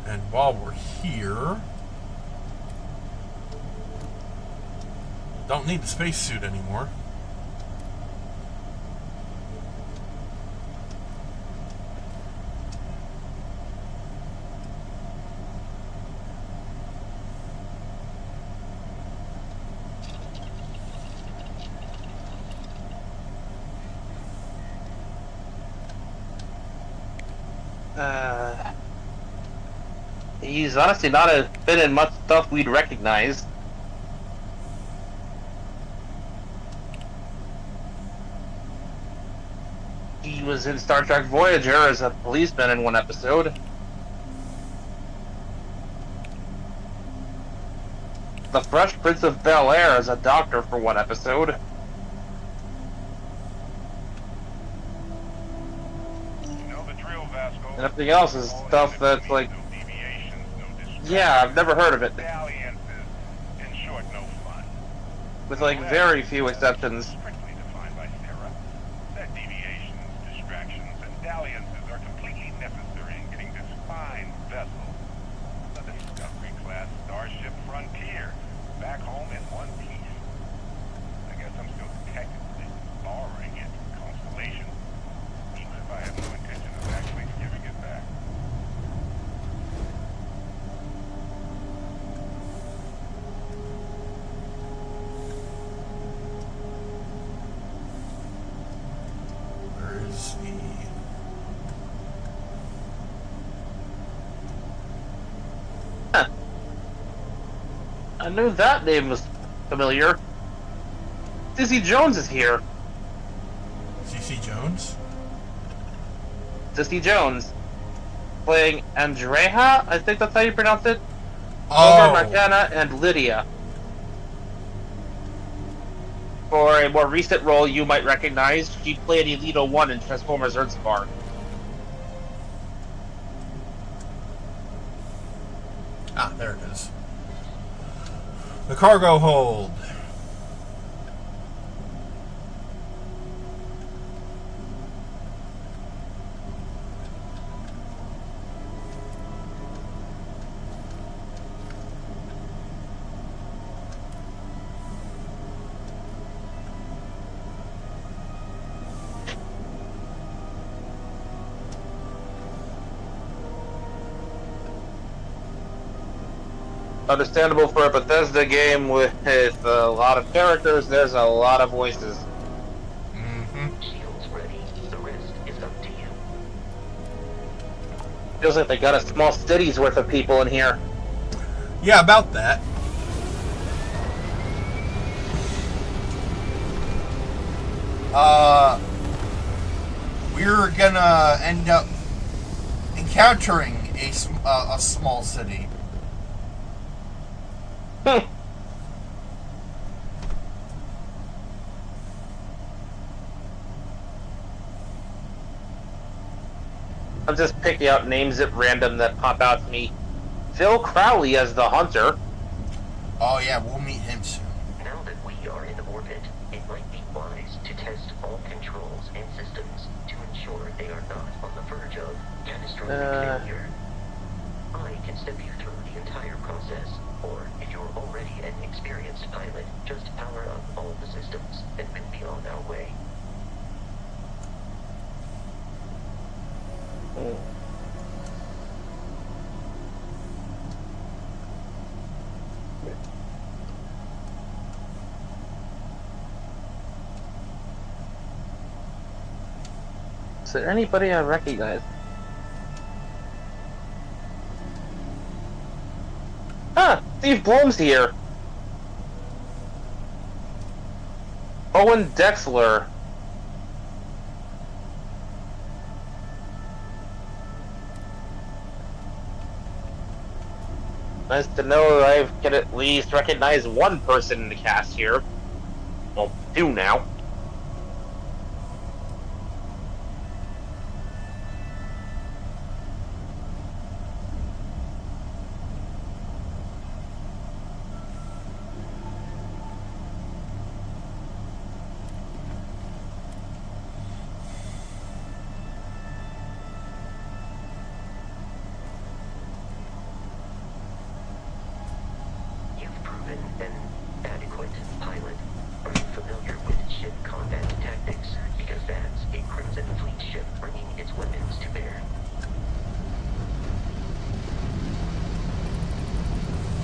And while we're here, don't need the spacesuit anymore. He's honestly not been in much stuff we'd recognize. He was in Star Trek Voyager as a policeman in one episode. The Fresh Prince of Bel-Air as a doctor for one episode. You know the drill, Vasco. And everything else is stuff that's like, No deviations, no distractions. yeah, I've never heard of it. Dalliances, in short, no fun. With like very few exceptions. Strictly defined by Sarah, that deviations, distractions, and dalliances are completely necessary in getting this fine vessel, the Discovery-class Starship Frontier, back home in one piece. I guess I'm still technically borrowing it from Constellation, even if I have no intention of actually giving it back. Where is the... I knew that name was familiar. Dizzy Jones is here. CC Jones? Dizzy Jones. Playing Andreja, I think that's how you pronounce it. Oh! Over Marcana and Lydia. For a more recent role you might recognize, she played Elito 1 in Transformers Earthspark. Ah, there it is. The cargo hold. Understandable for a Bethesda game with a lot of characters, there's a lot of voices. Mm-hmm. Shields ready. The rest is up to you. Feels like they got a small city's worth of people in here. Yeah, about that. We're gonna end up encountering a small city. I'm just picking out names at random that pop out to me. Phil Crowley as the Hunter. Oh yeah, we'll meet him soon. Now that we are in orbit, it might be wise to test all controls and systems to ensure they are not on the verge of catastrophic failure. I can step you through the entire process, or if you're already an experienced pilot, just power up all the systems and we'll be on our way. Is there anybody I recognize? Ah, Steve Bloom's here. Owen Dexler. Nice to know that I can at least recognize one person in the cast here. Well, two now. You've proven an adequate pilot. Are you familiar with ship combat tactics? Because that's a Crimson Fleet ship bringing its weapons to bear.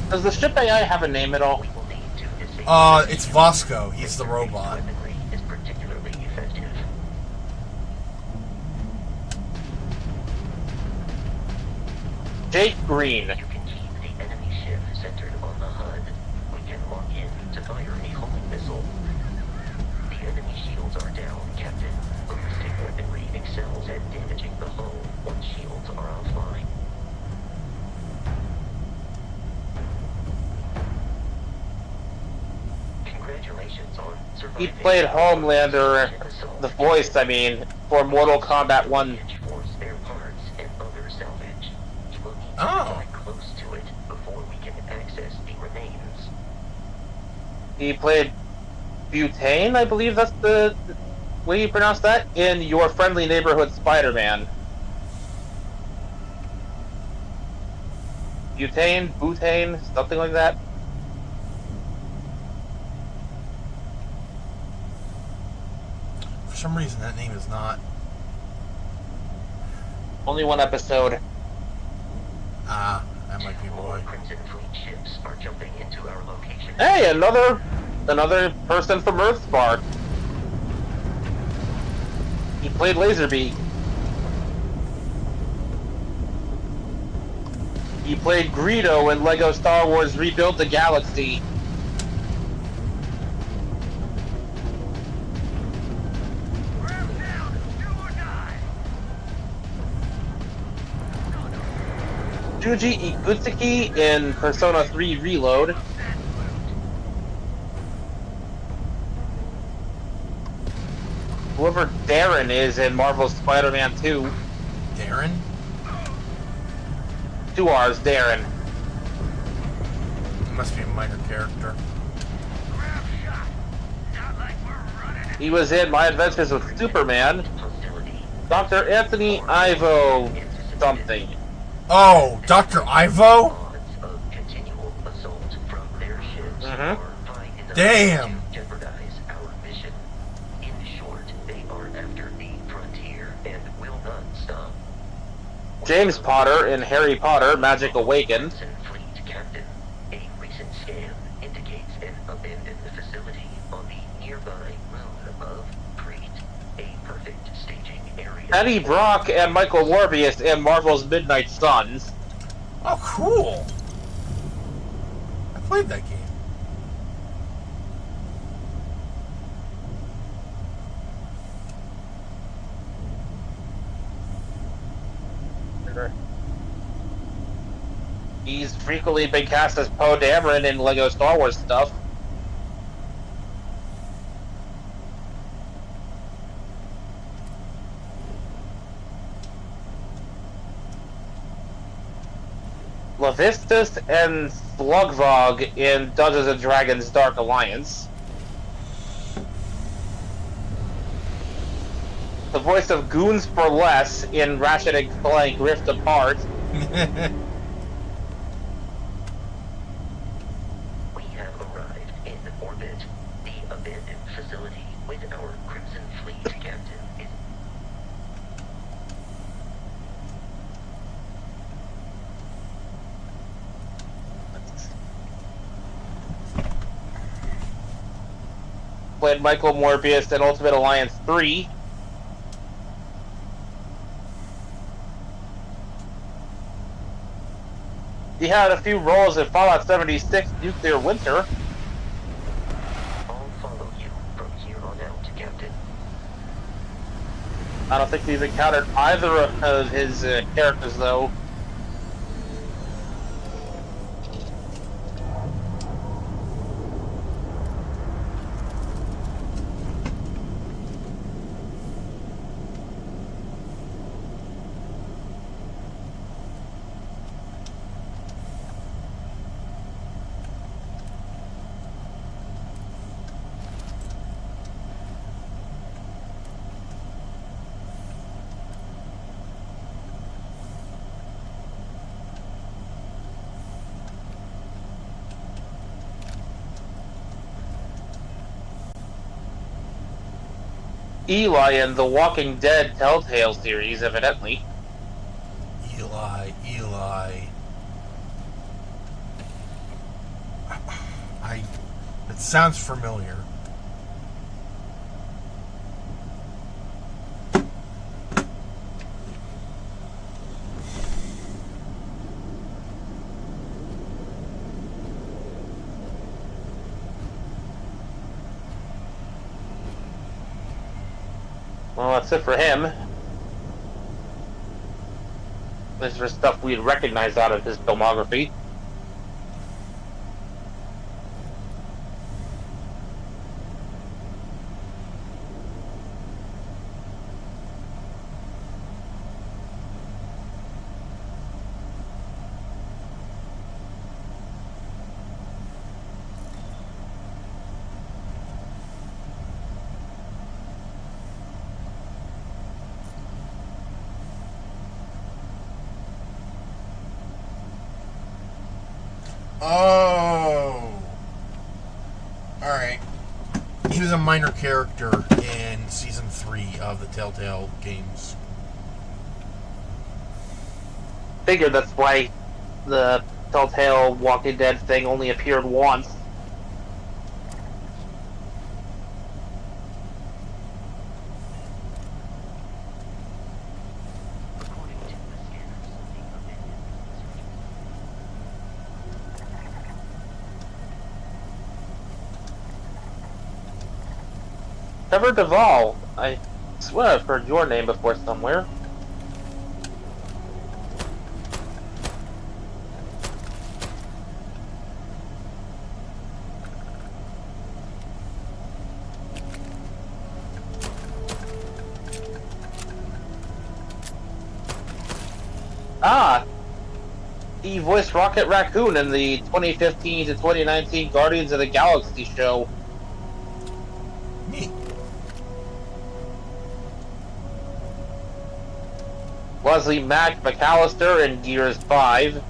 Does the ship AI have a name at all? We will need to disable It's Vasco. He's the robot. weaponry is particularly effective. Jake Green. You can keep the enemy ship centered on the HUD. We can lock in to fire a homing missile. The enemy shields are down, Captain. Ballistic weaponry excels at damaging the hull once shields are offline. Congratulations on He surviving. played Homelander, the voice, I mean, for Mortal Kombat 1. For spare parts and access the remains. He played Butane, I believe that's the way you pronounce that, in Your Friendly Neighborhood Spider-Man. Butane, something like that. For some reason, that name is not. Only one episode. Ah, that might be why. Crimson Fleet ships are jumping into our location. Hey, another person from Earthspark. He played Laserbeak. He played Greedo in Lego Star Wars Rebuild the Galaxy. Shuji Ikutsuki in Persona 3 Reload. Whoever Darren is in Marvel's Spider-Man 2. Darren? 2 R's, Darren. He must be a minor character. He was in My Adventures with Superman. Dr. Anthony Ivo something. Oh, Dr. Ivo? Damn! Jeopardize our mission. In short, they are after the frontier and will not stop. James Potter in Harry Potter Magic Awakened. Fleet captain. A recent scan indicates an abandoned facility on the nearby moon of Crete. A perfect staging area. Eddie Brock and Michael Morbius in Marvel's Midnight Suns. Oh, cool! I played that game. He's frequently been cast as Poe Dameron in Lego Star Wars stuff. Levistus and Slugvog in Dungeons & Dragons Dark Alliance. The voice of Goons for Less in Ratchet & Clank Rift Apart. We have arrived in orbit. The abandoned facility with our Crimson Fleet captain is... Played Michael Morbius in Ultimate Alliance 3. He had a few roles in Fallout 76 Nuclear Winter. I'll follow you from here on out, Captain. I don't think we've encountered either of his characters, though. Eli in the Walking Dead Telltale series, evidently. Eli. It sounds familiar. Well, that's it for him. This is stuff we'd recognize out of his filmography. Oh. Alright. He was a minor character in Season 3 of the Telltale games. Figured that's why the Telltale Walking Dead thing only appeared once. According to the scanners, the abandoned Trevor Duvall. I swear I've heard your name before somewhere. Ah, he voiced Rocket Raccoon in the 2015 to 2019 Guardians of the Galaxy show. Neat. Leslie Mack McAllister in Gears 5.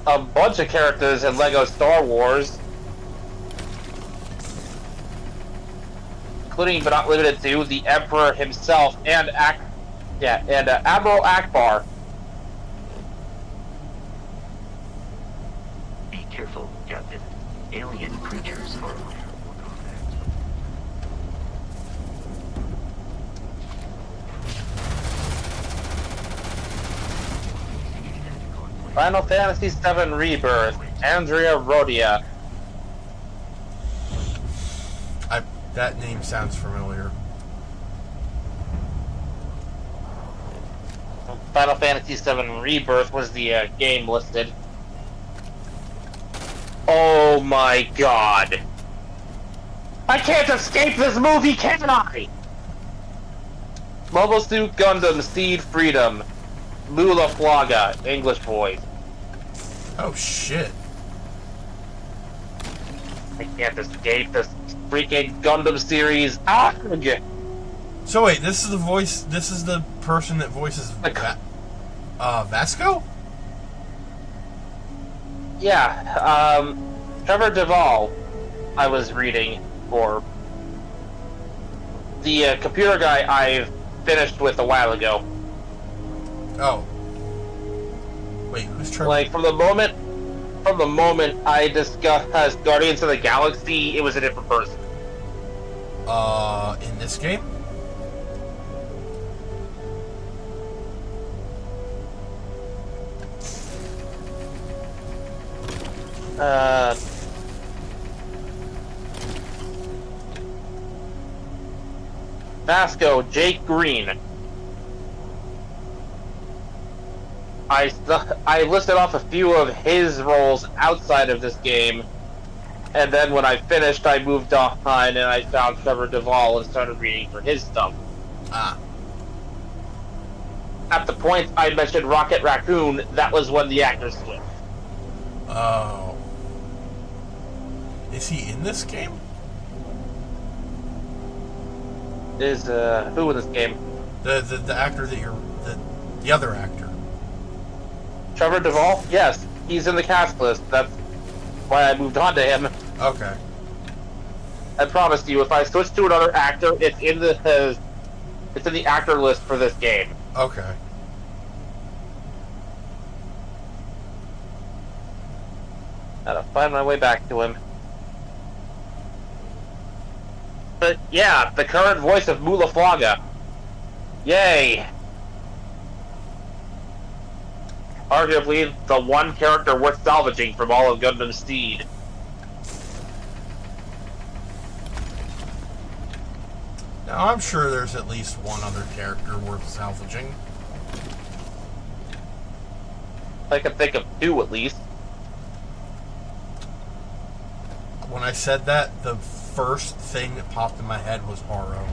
A bunch of characters in Lego Star Wars, including but not limited to the Emperor himself and Admiral Akbar. Be careful, Captain. Alien creatures are rare for combat. Final Fantasy VII Rebirth, Andrea Rhodia. That name sounds familiar. Final Fantasy VII Rebirth was the game listed. Oh my god. I can't escape this movie, can I? Mobile Suit Gundam Seed Freedom. Lula Flaga, English voice. Oh shit. I can't escape this freaking Gundam series. Arrgh! So wait, this is the voice. This is the person that voices Vasco. Yeah, Trevor Duvall. I was reading for the computer guy I finished with a while ago. Oh. Wait, who's Trevor? Like from the moment I discussed Guardians of the Galaxy, it was a different person. In this game? Vasco, Jake Green. I listed off a few of his roles outside of this game, and then when I finished, I moved on and I found Trevor Duvall and started reading for his stuff. Ah. At the point I mentioned Rocket Raccoon, that was when the actor switched. Oh. Is he in this game? Is who in this game? The actor that you're the other actor. Trevor Duvall? Yes, he's in the cast list. That's why I moved on to him. Okay. I promise you, if I switch to another actor, it's in the actor list for this game. Okay. Gotta find my way back to him. But yeah, the current voice of Mula Flaga. Yay! Arguably the one character worth salvaging from all of Gundam Seed. Now I'm sure there's at least one other character worth salvaging. I can think of two at least. When I said that, the first thing that popped in my head was Haro.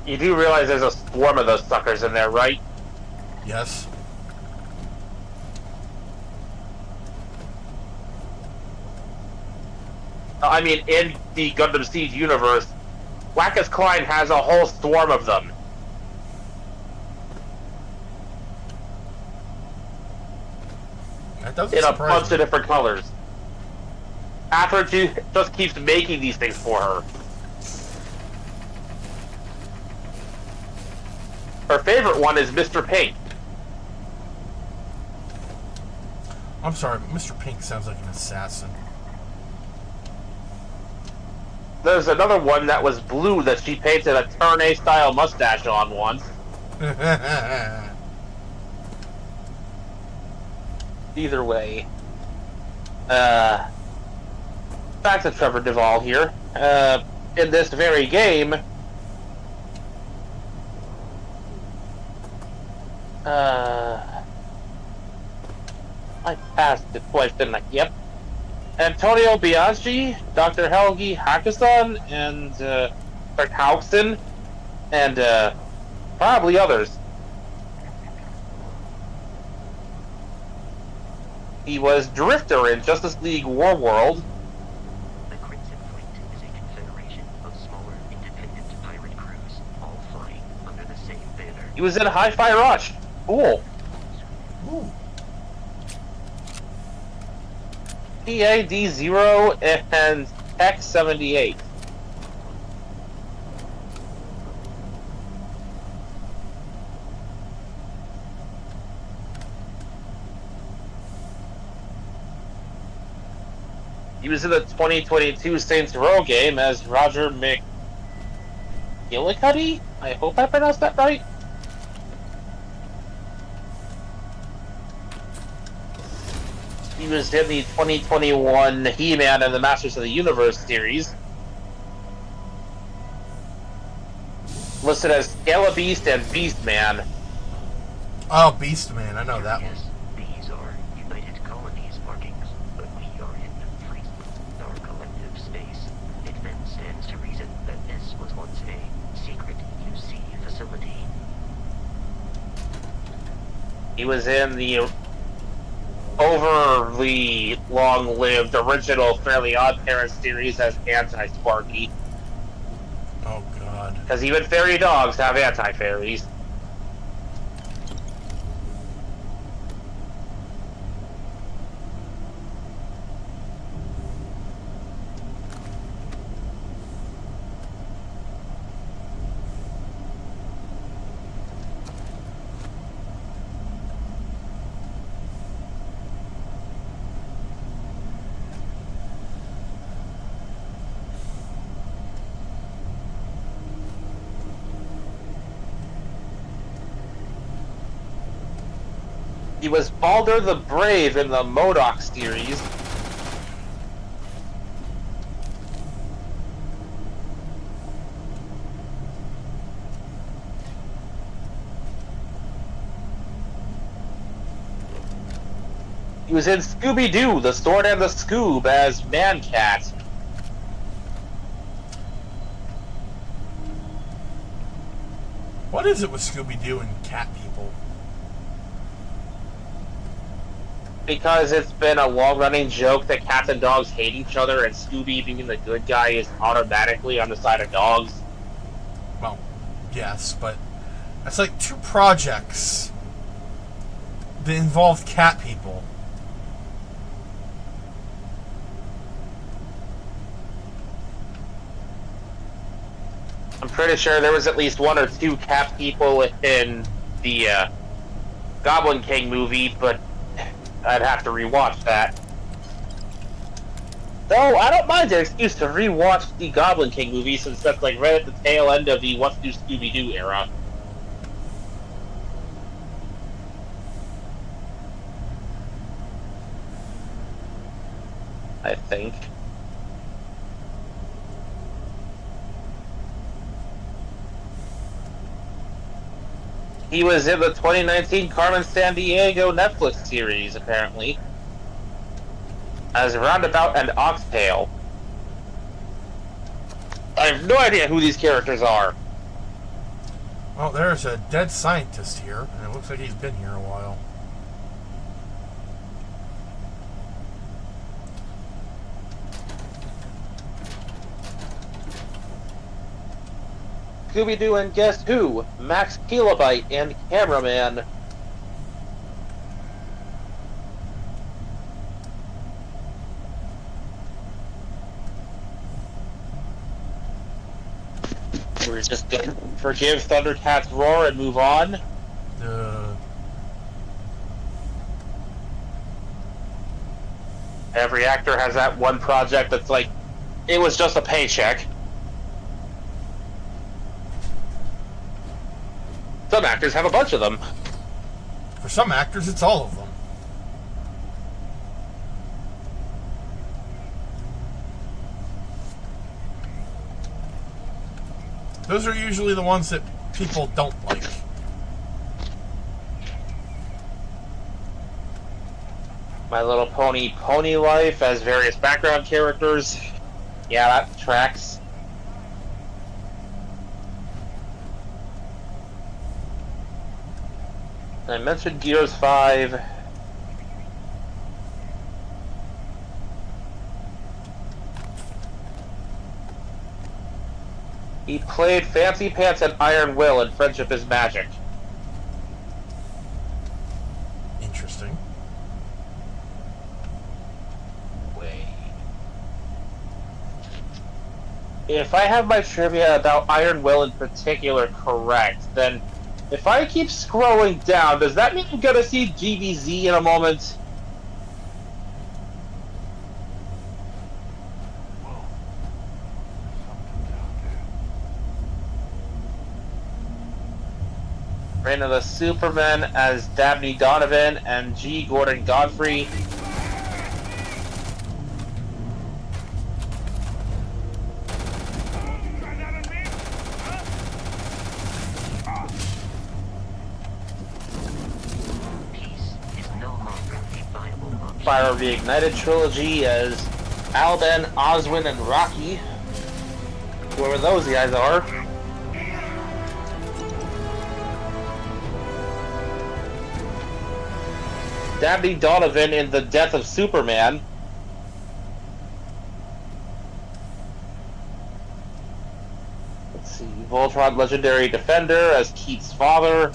You do realize there's a swarm of those suckers in there, right? Yes. I mean, in the Gundam Seed universe, Wackus Klein has a whole swarm of them. That doesn't in a surprise bunch me. of different colors. After she just keeps making these things for her. Her favorite one is Mr. Pink. I'm sorry, but Mr. Pink sounds like an assassin. There's another one that was blue that she painted a Turn-A style mustache on once. Either way. Back to Trevor Duvall here. In this very game, I passed it twice, didn't I? Yep. Antonio Biaggi, Dr. Helgi Hakkason, and Rick Hauxton, and probably others. He was Drifter in Justice League Warworld. The Crimson Fleet is a confederation of smaller, independent pirate crews, all flying under the same banner. He was in Hi-Fi Rush. Cool. Ooh. PAD-0 and Tech-78. He was in the 2022 Saints Row game as Roger McGillicuddy? I hope I pronounced that right. He was in the 2021 He-Man and the Masters of the Universe series. Listed as Scalabeast and Beastman. Oh, Beastman, I know that one. Yes, these are United Colonies markings, but we are in free, our collective space. It then stands to reason that this was once a secret UC facility. He was in the overly long-lived original Fairly Odd Parents series as Anti-Sparky. Oh, God. Because even fairy dogs have anti-fairies. He was Balder the Brave in the MODOK series. He was in Scooby-Doo, The Sword and the Scoob as Man-Cat. What is it with Scooby-Doo and cat people? Because it's been a long-running joke that cats and dogs hate each other, and Scooby, being the good guy, is automatically on the side of dogs. Well, yes, but that's like two projects that involve cat people. I'm pretty sure there was at least one or two cat people in the Goblin King movie, but I'd have to rewatch that. Though, I don't mind an excuse to rewatch the Goblin King movie, since that's like right at the tail end of the What's New Scooby-Doo era. I think. He was in the 2019 Carmen Sandiego Netflix series, apparently, as Roundabout and Oxtail. I have no idea who these characters are. Well, there's a dead scientist here, and it looks like he's been here a while. Scooby-Doo and Guess Who? Max Kilobyte and Cameraman. Just forgive Thundercat's roar and move on. Every actor has that one project that's like, it was just a paycheck. Some actors have a bunch of them. For some actors, it's all of them. Those are usually the ones that people don't like. My Little Pony Life as various background characters. Yeah, that tracks. I mentioned Gears 5. He played Fancy Pants and Iron Will in Friendship is Magic. Interesting. Wait. If I have my trivia about Iron Will in particular correct, then if I keep scrolling down, does that mean I'm gonna see GBZ in a moment? Reign of the Superman as Dabney Donovan and G. Gordon Godfrey. Fire of the Ignited trilogy as Alden, Oswin, and Rocky. Whoever those guys are. Dabney Donovan in The Death of Superman. Let's see. Voltron Legendary Defender as Keith's father.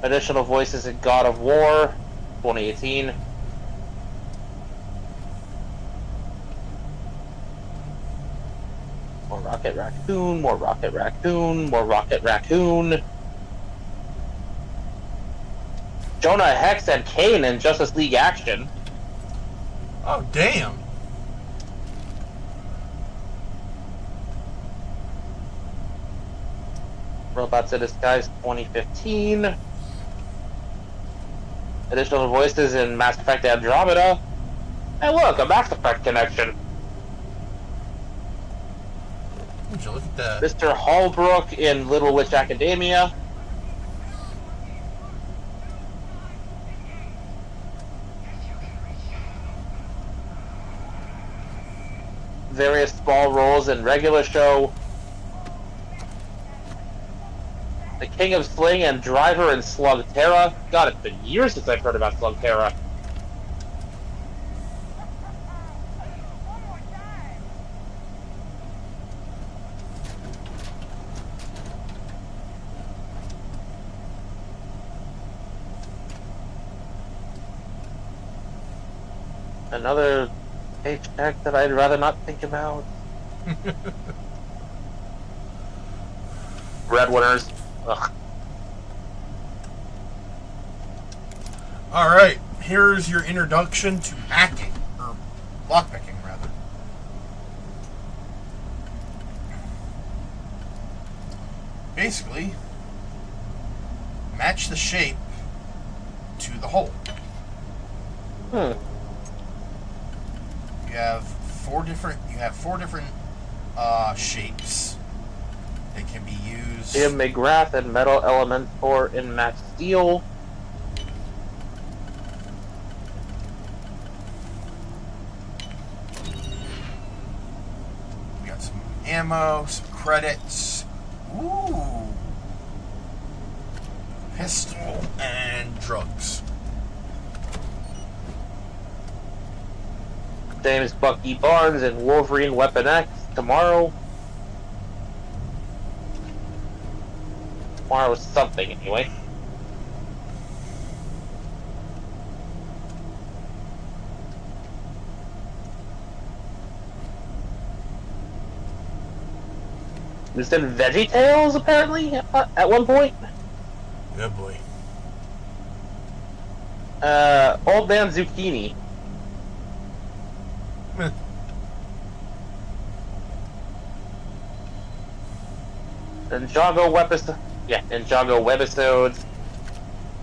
Additional voices in God of War 2018. More Rocket Raccoon, more Rocket Raccoon, more Rocket Raccoon. Jonah Hex and Kane in Justice League Action. Oh, damn. Robots in Disguise 2015. Additional voices in Mass Effect Andromeda. And look, a Mass Effect connection. Would you look at that? Mr. Holbrook in Little Witch Academia. Various small roles in regular show. The King of Sling and Driver in Slugterra. God, it's been years since I've heard about Slugterra. Another paycheck that I'd rather not think about. Breadwinners. Ugh. Alright, here's your introduction to hacking, or lockpicking, rather. Basically, match the shape to the hole. You have four different shapes that can be used. Jim McGrath and Metal Elementor in Max Steel. We got some ammo, some credits. Ooh. Pistol and drugs. Same as Bucky Barnes and Wolverine Weapon X tomorrow. Tomorrow is something, anyway. There's been VeggieTales, apparently, at one point. Oh boy. Old Man Zucchini. Meh. Ninjago webisodes.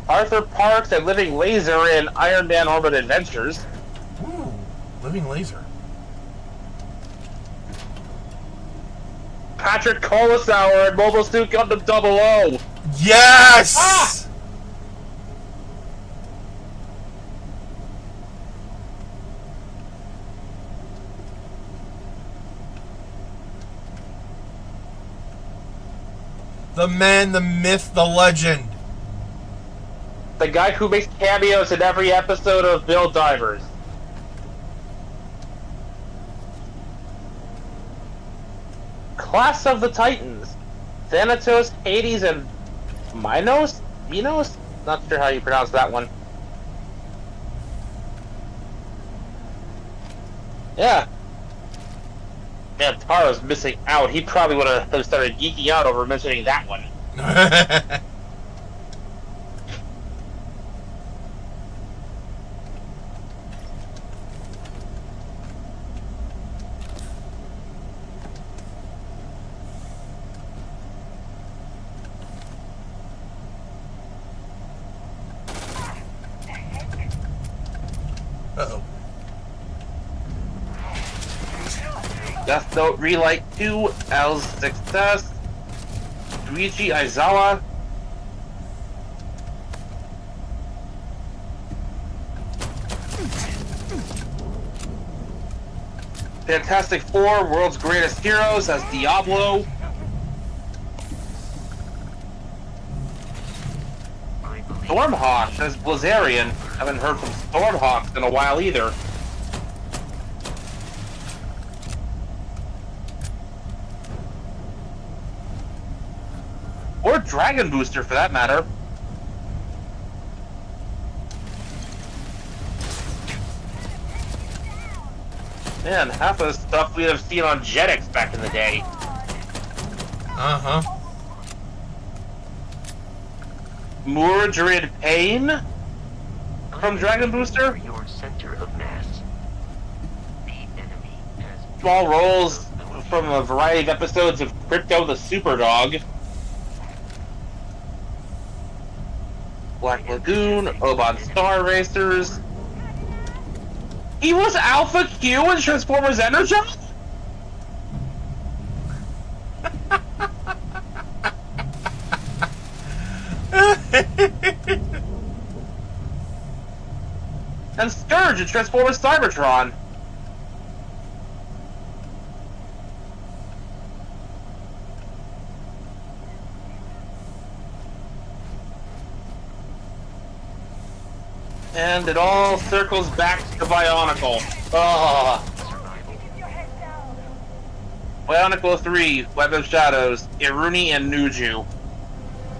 Arthur Parks and Living Laser in Iron Man Orbit Adventures. Ooh, Living Laser. Patrick Colasauer and Mobile Suit Gundam 00. Yes! Ah! The man, the myth, the legend. The guy who makes cameos in every episode of Bill Divers. Class of the Titans. Thanatos, Hades, and Minos? Minos? Not sure how you pronounce that one. Yeah. Man, Taro's missing out. He probably would have started geeking out over mentioning that one. Uh-oh. Death Note Relight 2, L's Success, Luigi Aizawa, Fantastic Four, World's Greatest Heroes as Diablo, Stormhawk as Blizzarian. Haven't heard from Stormhawks in a while either. Or Dragon Booster, for that matter. Man, half of the stuff we'd have seen on Jetix back in the day. Uh-huh. Mordred Payne from Dragon Booster. Your center of mass. The enemy has Small roles from a variety of episodes of Crypto the Superdog. Black Lagoon, Oban Star Racers. He was Alpha Q in Transformers Energy? And Scourge in Transformers Cybertron. And it all circles back to Bionicle. Ugh. Bionicle 3, Web of Shadows, Iruni and Nuju.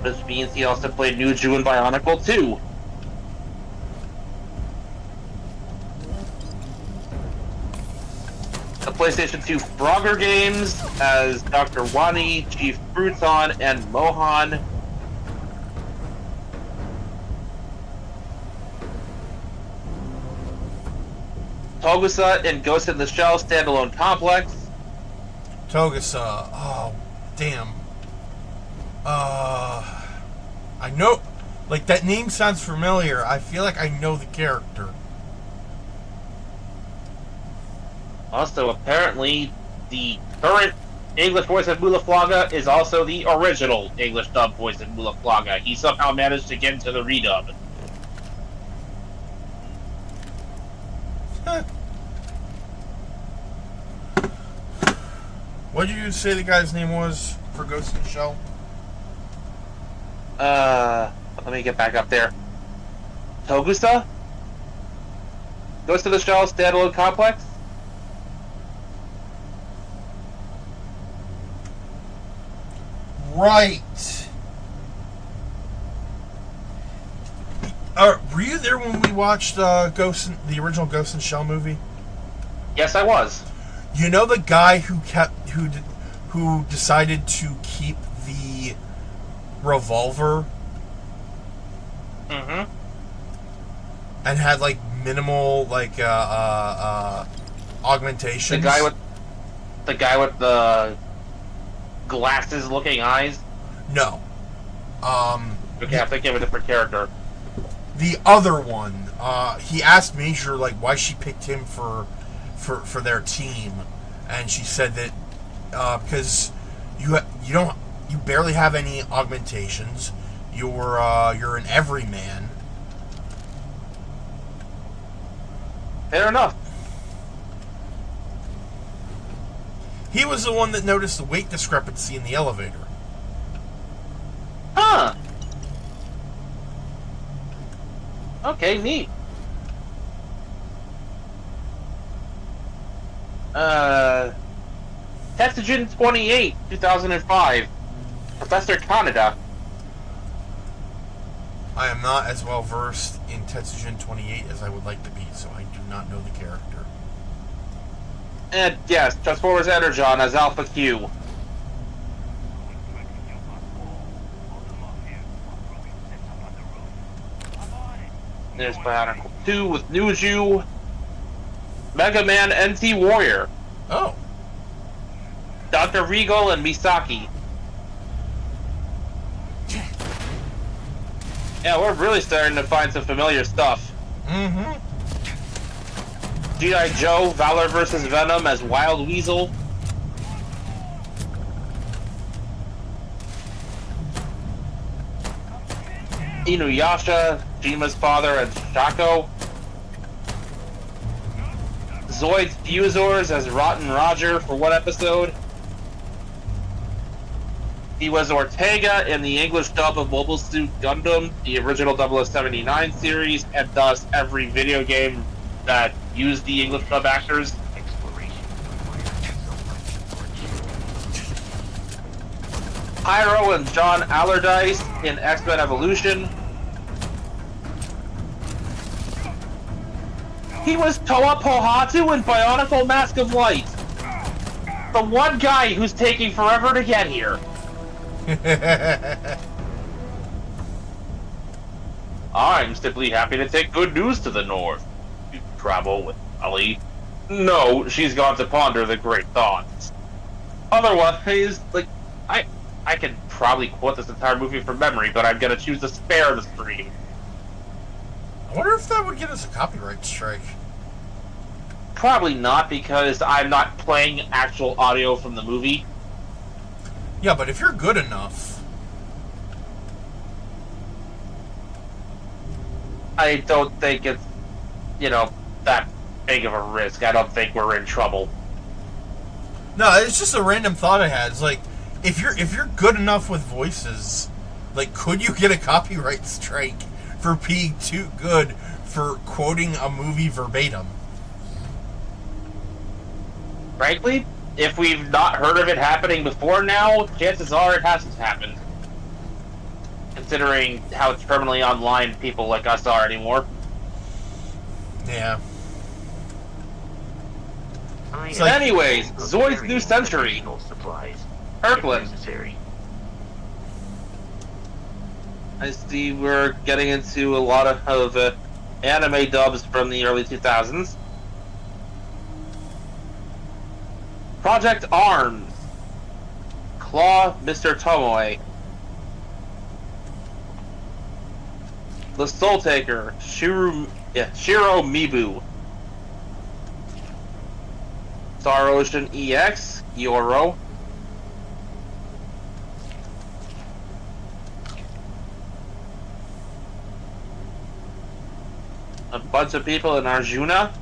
This means he also played Nuju in Bionicle 2. The PlayStation 2 Frogger games as Dr. Wani, Chief Bruton, and Mohan. Togusa and Ghost in the Shell standalone complex. Togusa. Oh, damn. I know, like, that name sounds familiar. I feel like I know the character. Also, apparently, the current English voice of Mulaflaga is also the original English dub voice of Mulaflaga. He somehow managed to get into the redub. Huh. What did you say the guy's name was for Ghost in the Shell? Let me get back up there. Togusa? Ghost in the Shell standalone complex? Right. Were you there when we watched the original Ghost in the Shell movie? Yes, I was. You know the guy who who decided to keep the revolver Mm-hmm. and had like minimal like augmentations. The guy with the glasses-looking eyes. No. Okay, I'm thinking of a different character. The other one, he asked Major like why she picked him for their team, and she said that because you barely have any augmentations, you're an everyman. Fair enough. He was the one that noticed the weight discrepancy in the elevator. Huh. Okay, neat. Tetsugen 28, 2005. Professor Kaneda. I am not as well versed in Tetsugen 28 as I would like to be, so I do not know the character. And yes, Transformers Energon as Alpha Q. There's Bionicle 2 with Nuju. Mega Man NT Warrior. Oh. Dr. Regal and Misaki. Yeah, we're really starting to find some familiar stuff. Mm-hmm. G.I. Joe, Valor vs. Venom as Wild Weasel. Inuyasha, Jima's father, and Shako. Zoid's Fusors as Rotten Roger for one episode. He was Ortega in the English dub of Mobile Suit Gundam, the original 0079 series, and thus every video game that used the English dub actors. Pyro and John Allardyce in X-Men Evolution. He was Toa Pohatu in Bionicle Mask of Light. The one guy who's taking forever to get here. I'm simply happy to take good news to the north. You travel with Ali. No, she's gone to ponder the great thoughts. Otherwise, like, I can probably quote this entire movie from memory, but I'm gonna choose to spare the stream. I wonder if that would get us a copyright strike. Probably not, because I'm not playing actual audio from the movie. Yeah, but if you're good enough... I don't think it's, that big of a risk. I don't think we're in trouble. No, it's just a random thought I had. It's like, if you're good enough with voices, like, could you get a copyright strike for being too good for quoting a movie verbatim? Frankly, if we've not heard of it happening before now, chances are it hasn't happened. Considering how terminally online people like us are anymore. Yeah. Like, anyways, Zoid's New Century. Kirkland. I see we're getting into a lot of anime dubs from the early 2000s. Project Arms. Claw Mr. Tomoe. The Soul Taker. Shiro Mibu. Star Ocean EX. Yoro. A bunch of people in Arjuna.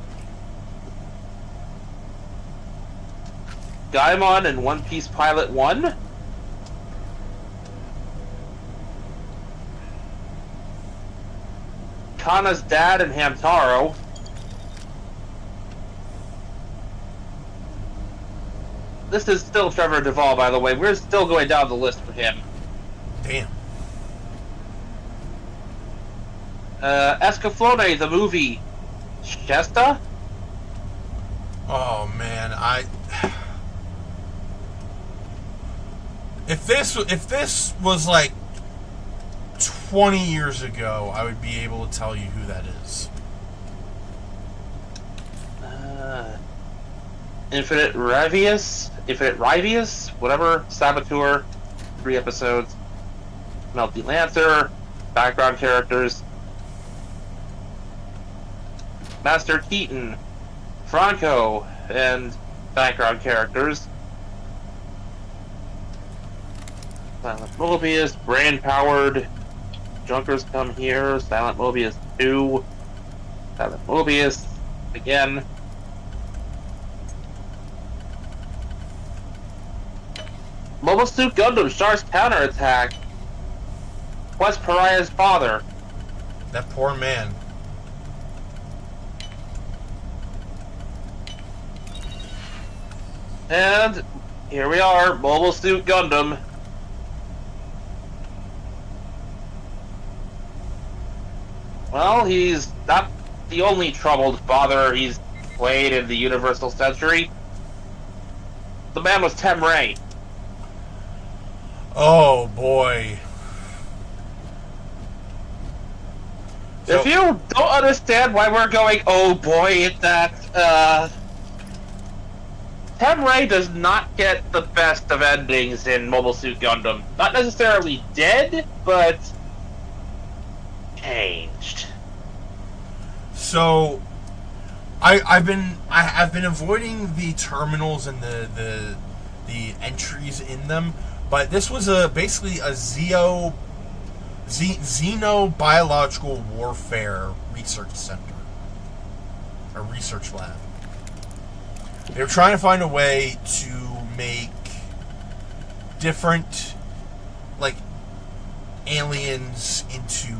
Gaimon and One Piece Pilot 1. Kana's dad and Hamtaro. This is still Trevor Duvall, by the way. We're still going down the list for him. Damn. Escaflowne, the movie. Shesta? Oh, man, If this was like 20 years ago, I would be able to tell you who that is. Infinite Rivius, whatever. Saboteur, 3 episodes. Melty Lancer, background characters. Master Keaton, Franco, and background characters. Silent Mobius, Brain Powered, Junkers Come Here, Silent Mobius 2, Silent Mobius again. Mobile Suit Gundam starts counterattack. Quest Pariah's father. That poor man. And here we are, Mobile Suit Gundam. Well, he's not the only troubled father he's played in the Universal Century. The man was Temray. Oh boy. If you don't understand why we're going, oh boy, at that, Temray does not get the best of endings in Mobile Suit Gundam. Not necessarily dead, but changed. So, I've been avoiding the terminals and the entries in them, but this was basically a xenobiological warfare research center, a research lab. They were trying to find a way to make different, like, aliens into,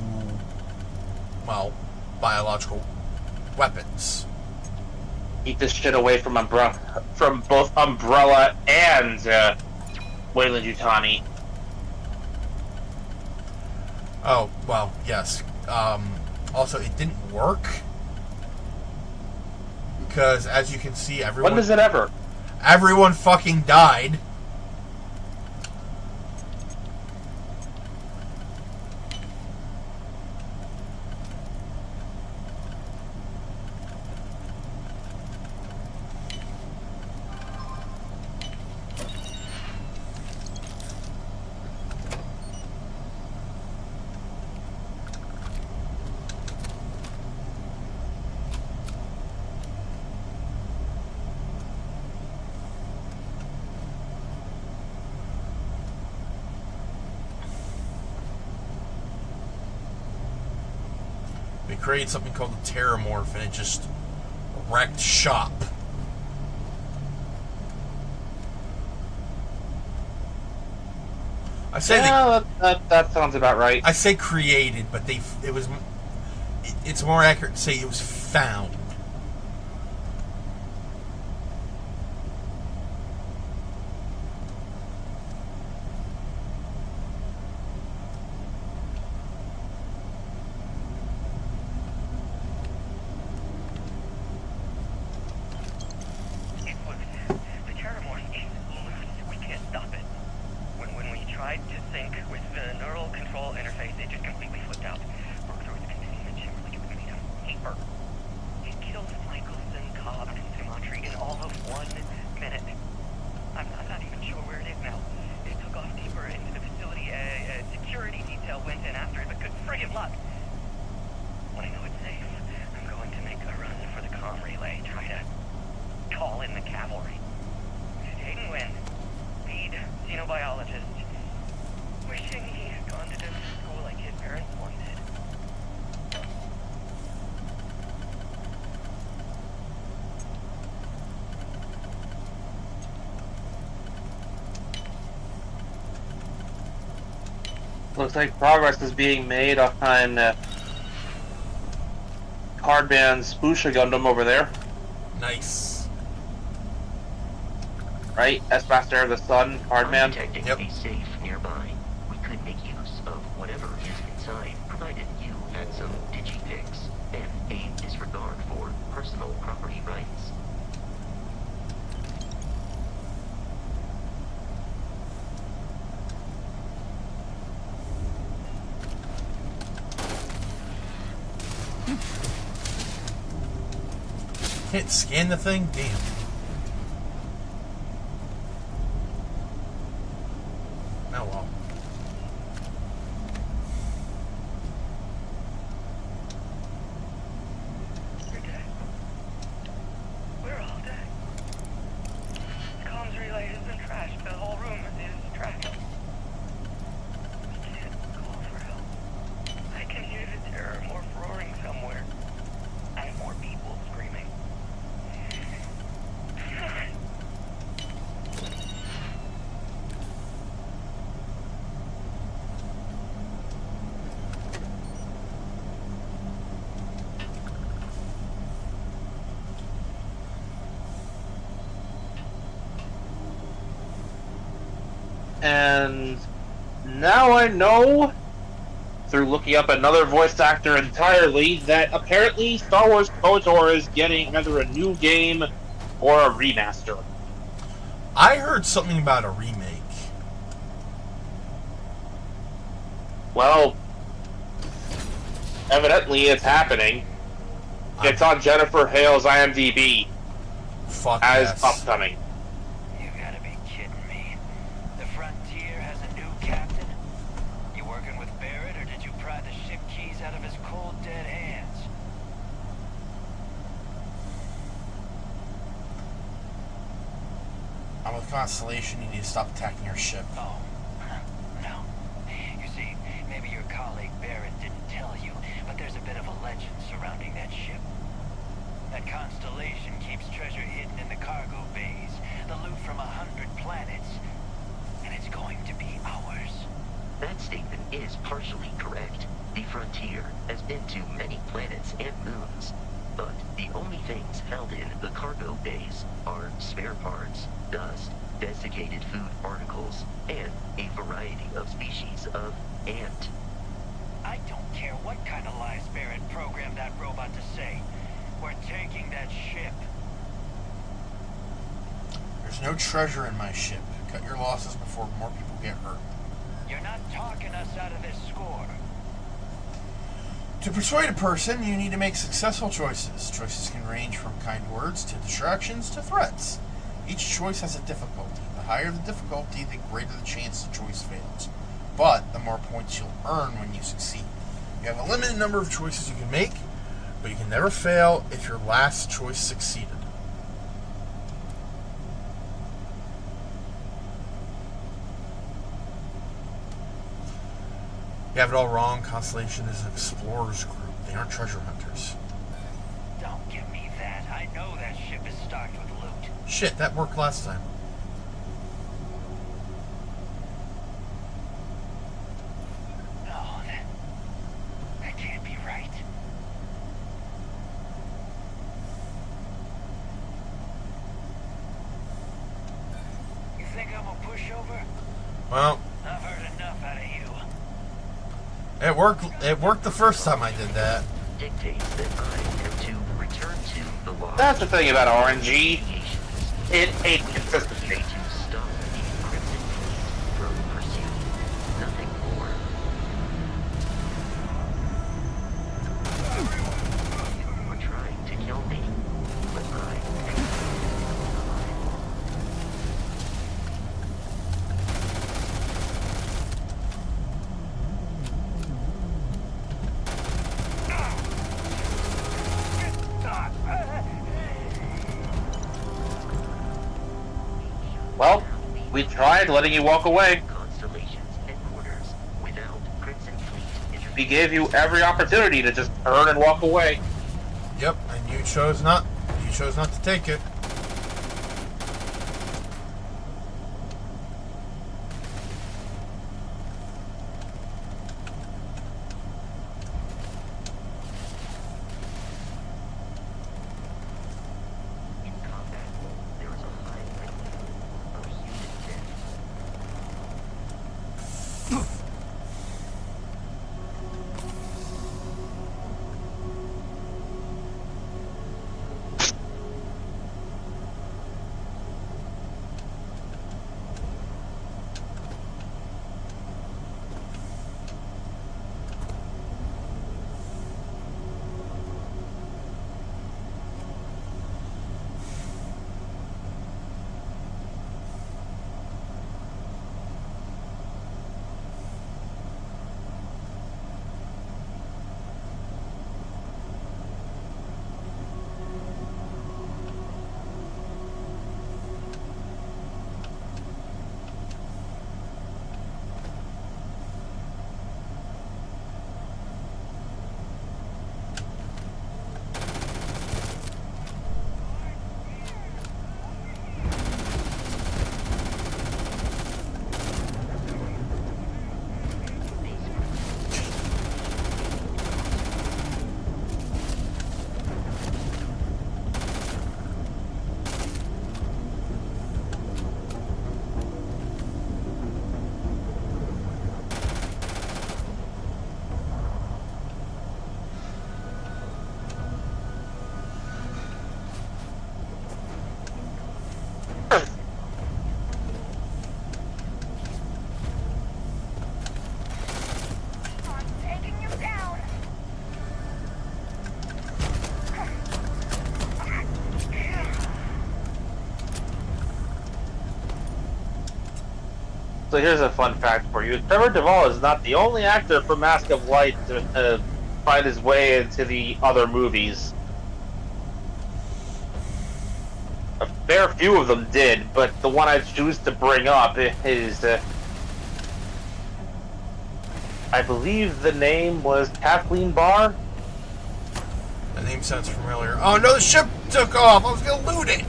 well, biological weapons. Keep this shit away from both Umbrella and Weyland Yutani. Oh, well, yes. Also, it didn't work. Because, as you can see, everyone... When does it ever? Everyone fucking died. They created something called the Terramorph, and it just wrecked shop. I say Yeah, that sounds about right. I say created, but it's more accurate to say it was found. Looks like progress is being made on Cardman's Busha Gundam over there. Nice. Right? S-Master of the Sun, Cardman. Detecting a safe nearby. We could make use of whatever is inside, provided you had some digipics and a disregard for personal property rights. Can't scan the thing? Damn. Oh well. We're dead. We're all dead. Comms relay has been trashed. The whole room is trashed. We can't call for help. I can hear the terror morph roaring somewhere. And more people screaming. And now I know, through looking up another voice actor entirely, that apparently Star Wars KOTOR is getting either a new game or a remaster. I heard something about a remake. Well, evidently it's happening. It's on Jennifer Hale's IMDb Fuck as yes. upcoming. You gotta be kidding me. The Frontier has a new captain? You working with Barrett, or did you pry the ship keys out of his cold, dead hands? I'm with Constellation. You need to stop attacking our ship. Oh, no. You see, maybe your colleague Barrett didn't tell you, but there's a bit of a legend surrounding that ship. That Constellation keeps treasure hidden in the cargo bays, the loot from 100 planets, and it's going to be ours. That statement is partially correct. The Frontier has been to many planets and moons, but the only things held in the cargo bays are spare parts, dust, desiccated food particles, and a variety of species of ant. I don't care what kind of lies Barrett programmed that robot to say. We're taking that ship. There's no treasure in my ship. Cut your losses before more people get hurt. You're not talking us out of this score. To persuade a person, you need to make successful choices. Choices can range from kind words to distractions to threats. Each choice has a difficulty. The higher the difficulty, the greater the chance the choice fails. But the more points you'll earn when you succeed. You have a limited number of choices you can make, but you can never fail if your last choice succeeded. You have it all wrong. Constellation is an explorers group. They aren't treasure hunters. Don't give me that. I know that ship is stocked with loot. Shit, that worked last time. No, that can't be right. You think I'm a pushover? Well, I've heard enough out of you. it worked. It worked the first time I did that. Dictates that I am to return to the law. That's the thing about RNG. It ain't consistency. To stop the Crimson Fleet from pursuing nothing more. You were trying to kill me, but I Well, we tried letting you walk away. Constellation's headquarters without Crimson Fleet. We gave you every opportunity to just turn and walk away. Yep, and you chose not. You chose not to take it. In combat, there is a high likelihood of human death. Actually, here's a fun fact for you. Trevor Duvall is not the only actor from Mask of Light to find his way into the other movies. A fair few of them did, but the one I choose to bring up is, I believe the name was Kathleen Barr? The name sounds familiar. Oh no, the ship took off! I was gonna loot it!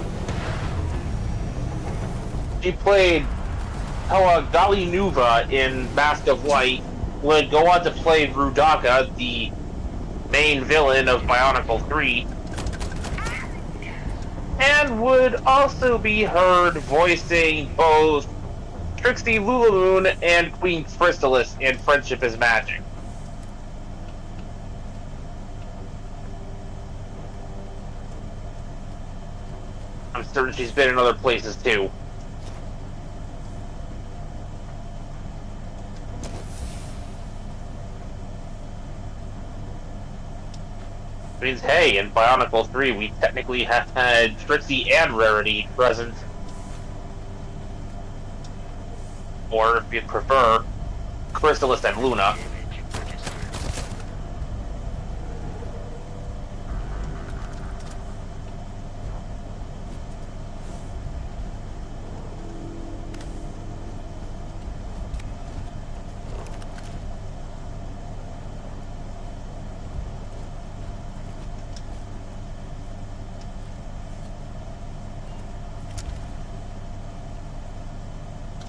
She played Gali Nuva in Mask of Light, would go on to play Rudaka, the main villain of Bionicle 3, and would also be heard voicing both Trixie Lulamoon and Queen Chrysalis in Friendship is Magic. I'm certain she's been in other places too. Means, hey, in Bionicle 3, we technically have had Trixie and Rarity present. Or, if you prefer, Chrysalis and Luna.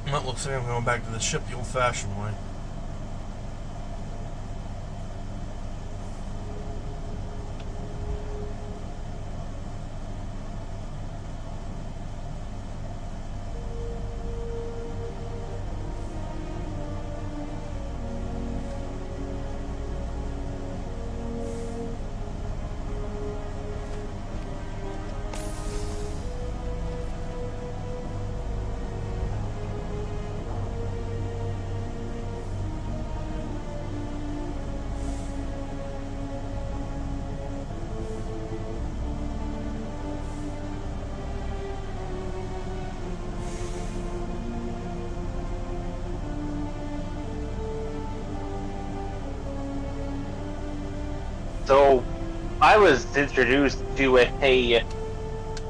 That looks like I'm going back to the ship the old-fashioned way. So, I was introduced to a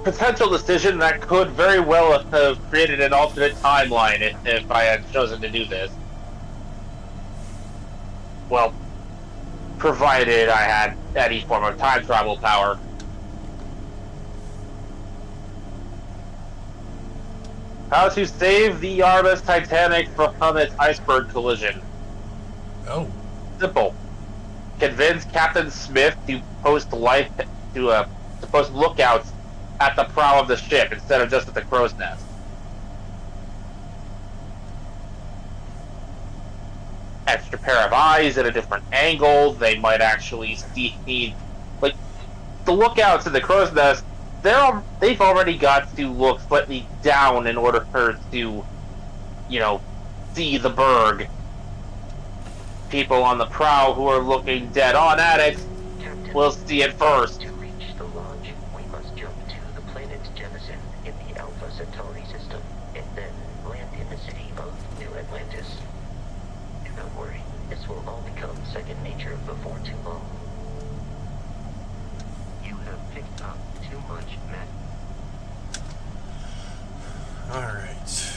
potential decision that could very well have created an alternate timeline if I had chosen to do this. Well, provided I had any form of time travel power. How to save the Artemis Titanic from its iceberg collision. Oh. Simple. Convince Captain Smith to post post lookouts at the prow of the ship instead of just at the crow's nest. Extra pair of eyes at a different angle. They might actually see, like, the lookouts in the crow's nest. They've already got to look slightly down in order for to, see the berg. People on the prow who are looking dead on at it will see it first. To reach the launch, we must jump to the planet Jemison in the Alpha Centauri system, and then land in the city of New Atlantis. Do not worry, this will all become second nature before too long. You have picked up too much, Matt. Alright.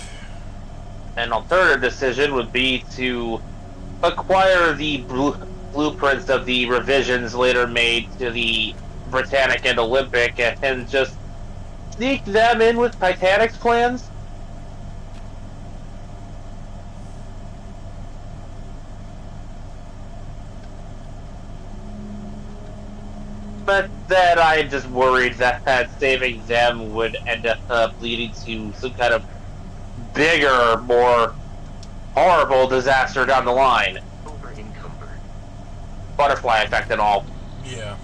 An alternative decision would be to acquire the blueprints of the revisions later made to the Britannic and Olympic and just sneak them in with Titanic's plans. But then I just worried that saving them would end up leading to some kind of bigger, more horrible disaster down the line. Over encumbered. Butterfly effect and all. Yeah.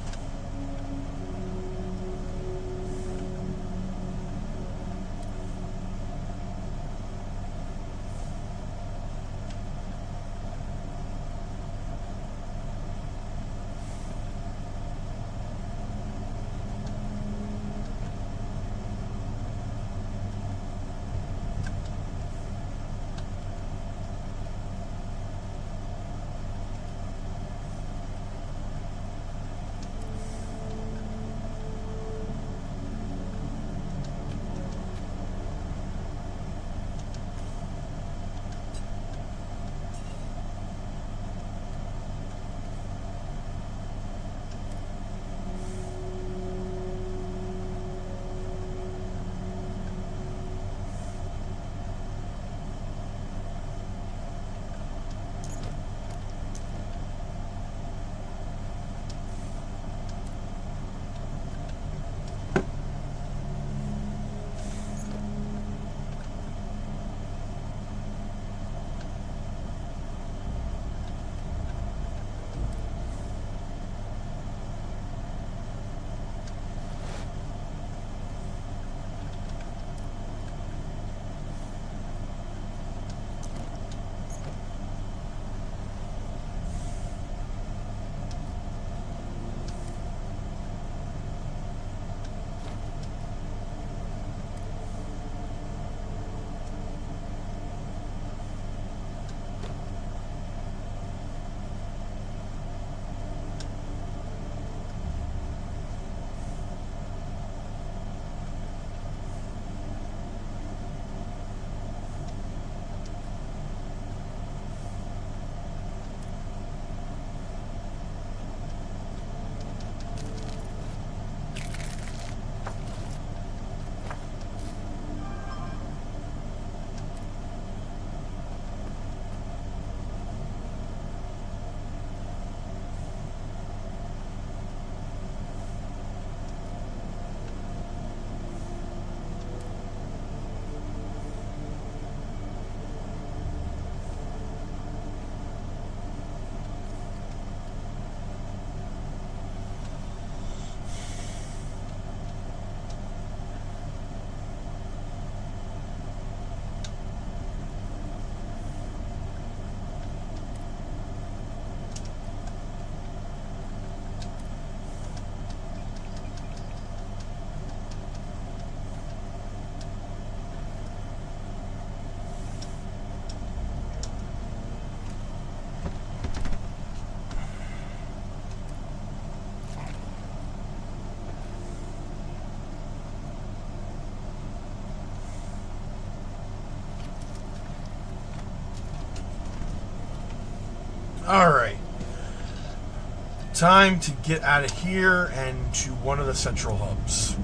Alright. Time to get out of here and to one of the central hubs.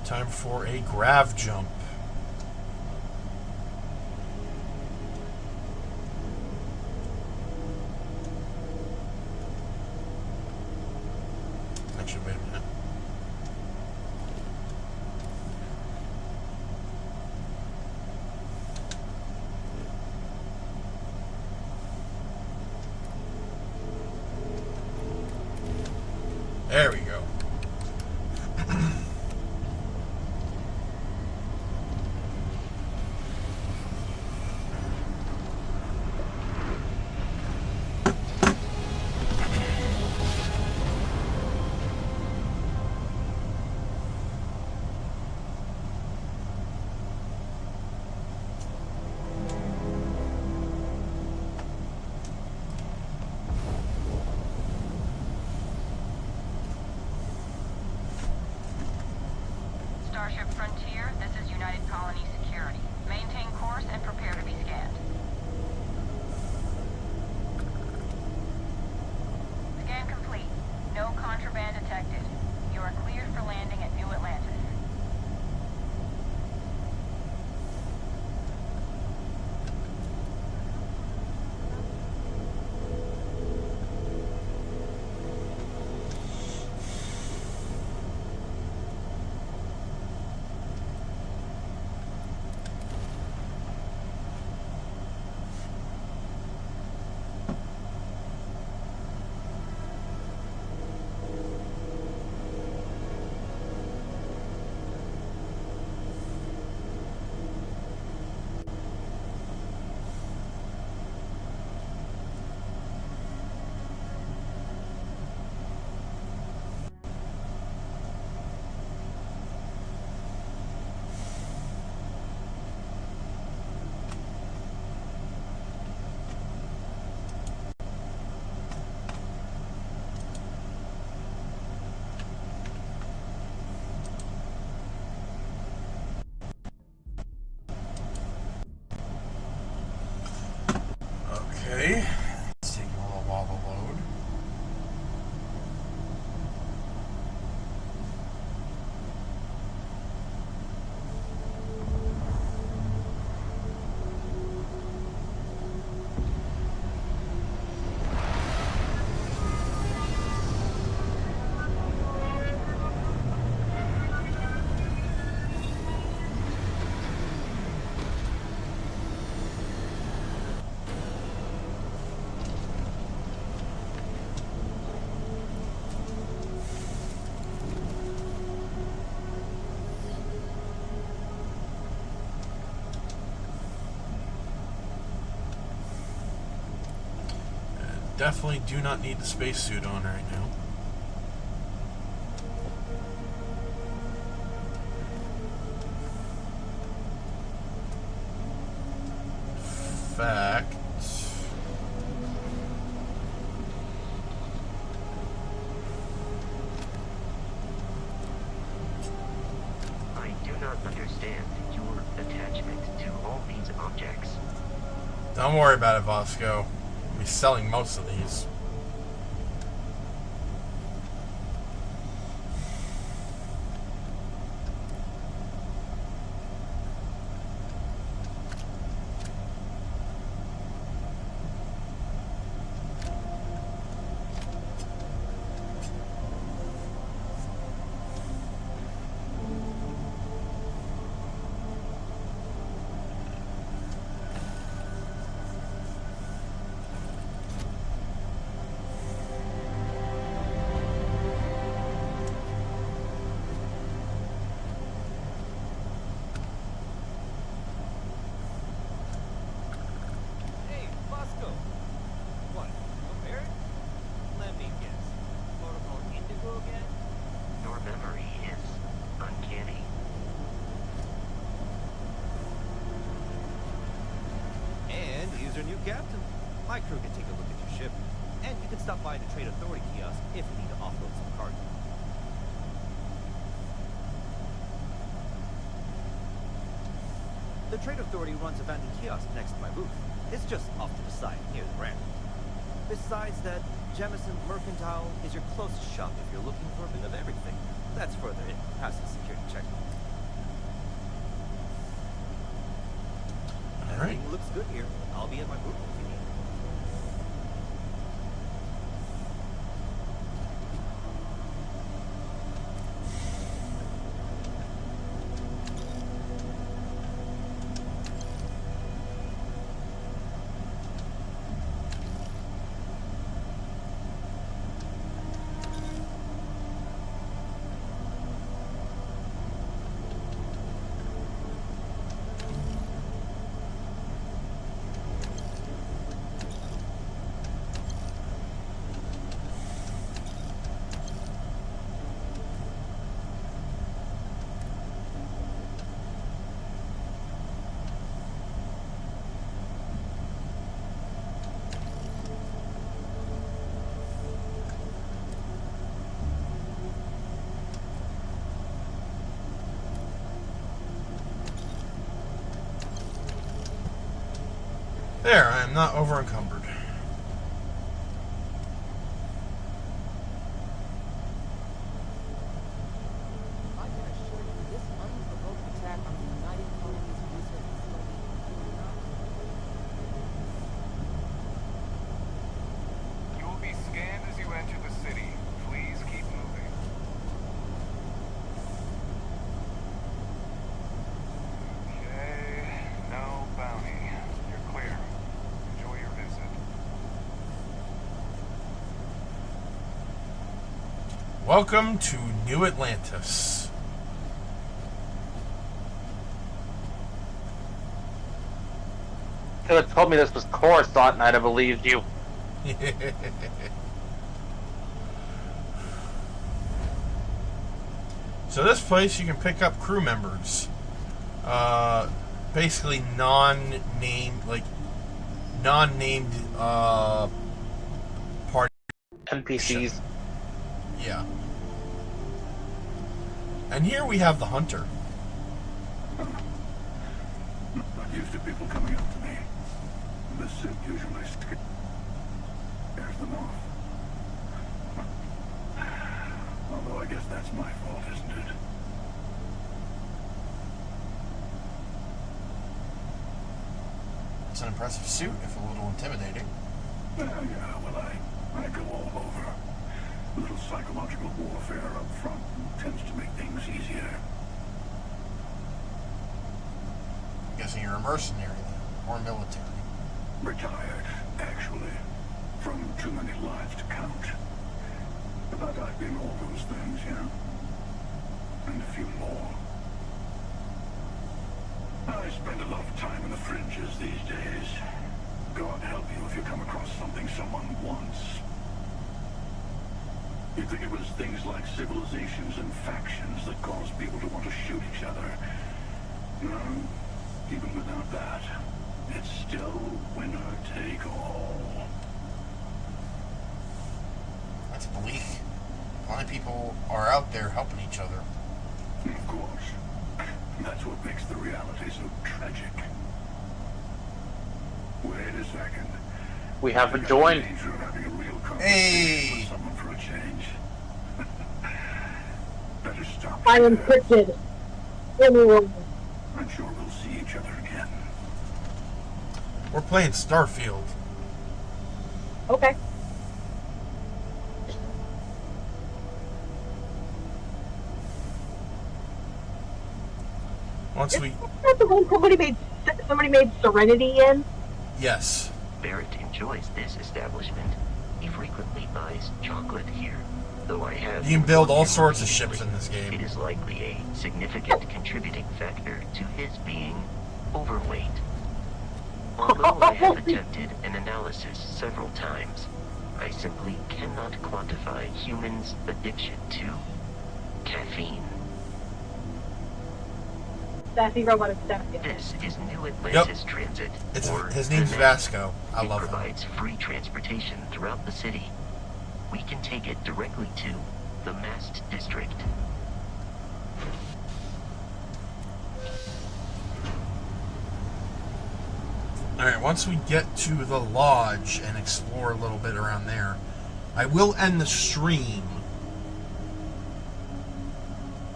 Time for a grav jump. Actually, wait a minute. There we go. Starship Frontier, this is United Colony Security. Maintain course and prepare to be scanned. Scan complete. No contraband detected. You are cleared for landing at New Atlantis. Okay. It's taking a little while to load. Definitely do not need the spacesuit on right now. Fact. I do not understand your attachment to all these objects. Don't worry about it, Vasco. We'll be selling most of these. Captain. My crew can take a look at your ship, and you can stop by the Trade Authority kiosk if you need to offload some cargo. The Trade Authority runs a vending kiosk next to my booth. It's just off to the side, near the ramp. Besides that, Jemison Mercantile is your closest shop if you're looking for a bit of everything. That's further in, past the security checkpoint. Alright. Everything looks good here. I'll be at my booth if you need. There, I am not over encumbered. I can assure you, this unprovoked attack on the United Colonies research facility will not. You will be scanned as you enter the city. Please keep moving. Okay, no bounty. You're clear. Enjoy your visit. Welcome to New Atlantis. Could have told me this was Coruscant and I'd have believed you. So this place you can pick up crew members. Basically non-named party NPCs. Yeah. And here we have the hunter. Not used to people coming up to me. The suit usually scares them off. Although I guess that's my fault, isn't it? It's an impressive suit, if a little intimidating. Yeah, well, I go all over. A little psychological warfare up front tends to make things easier. I'm guessing you're a mercenary or military. Retired, actually. From too many lives to count. But I've been all those things, you know. And a few more. I spend a lot of time in the fringes these days. God help you if you come across something someone wants. You'd think it was things like civilizations and factions that cause people to want to shoot each other. No, even without that, it's still winner take all. That's bleak. A lot of people are out there helping each other. Of course. That's what makes the reality so tragic. Wait a second. We haven't joined. Hey! With someone for a change. Better stop. I am encrypted. Anyone. I'm sure we'll see each other again. We're playing Starfield. Okay. Once we... Is that the one somebody made Serenity in? Yes. Barrett enjoys this establishment. He frequently buys chocolate here. Though I have... You can build all sorts of ships in this game. It is likely a significant contributing factor to his being overweight. Although I have attempted an analysis several times, I simply cannot quantify humans' addiction to caffeine. sassy robot of Stephen. This is New Atlantis Transit. His name's Vasco. I love him. It him. provides free transportation throughout the city. We can take it directly to the Mast District. Alright, once we get to the lodge and explore a little bit around there, I will end the stream.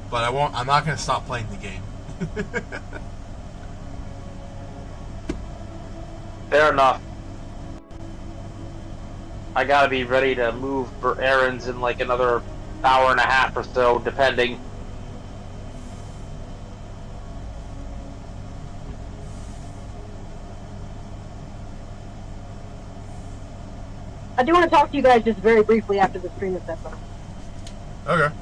But I'm not going to stop playing the game. Fair enough. I gotta be ready to move for errands in like another hour and a half or so, depending. I do want to talk to you guys just very briefly after the stream is over. Okay.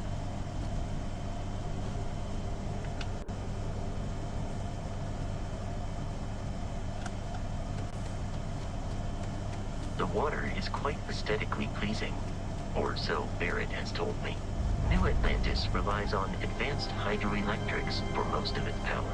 The water is quite aesthetically pleasing, or so Barrett has told me. New Atlantis relies on advanced hydroelectrics for most of its power.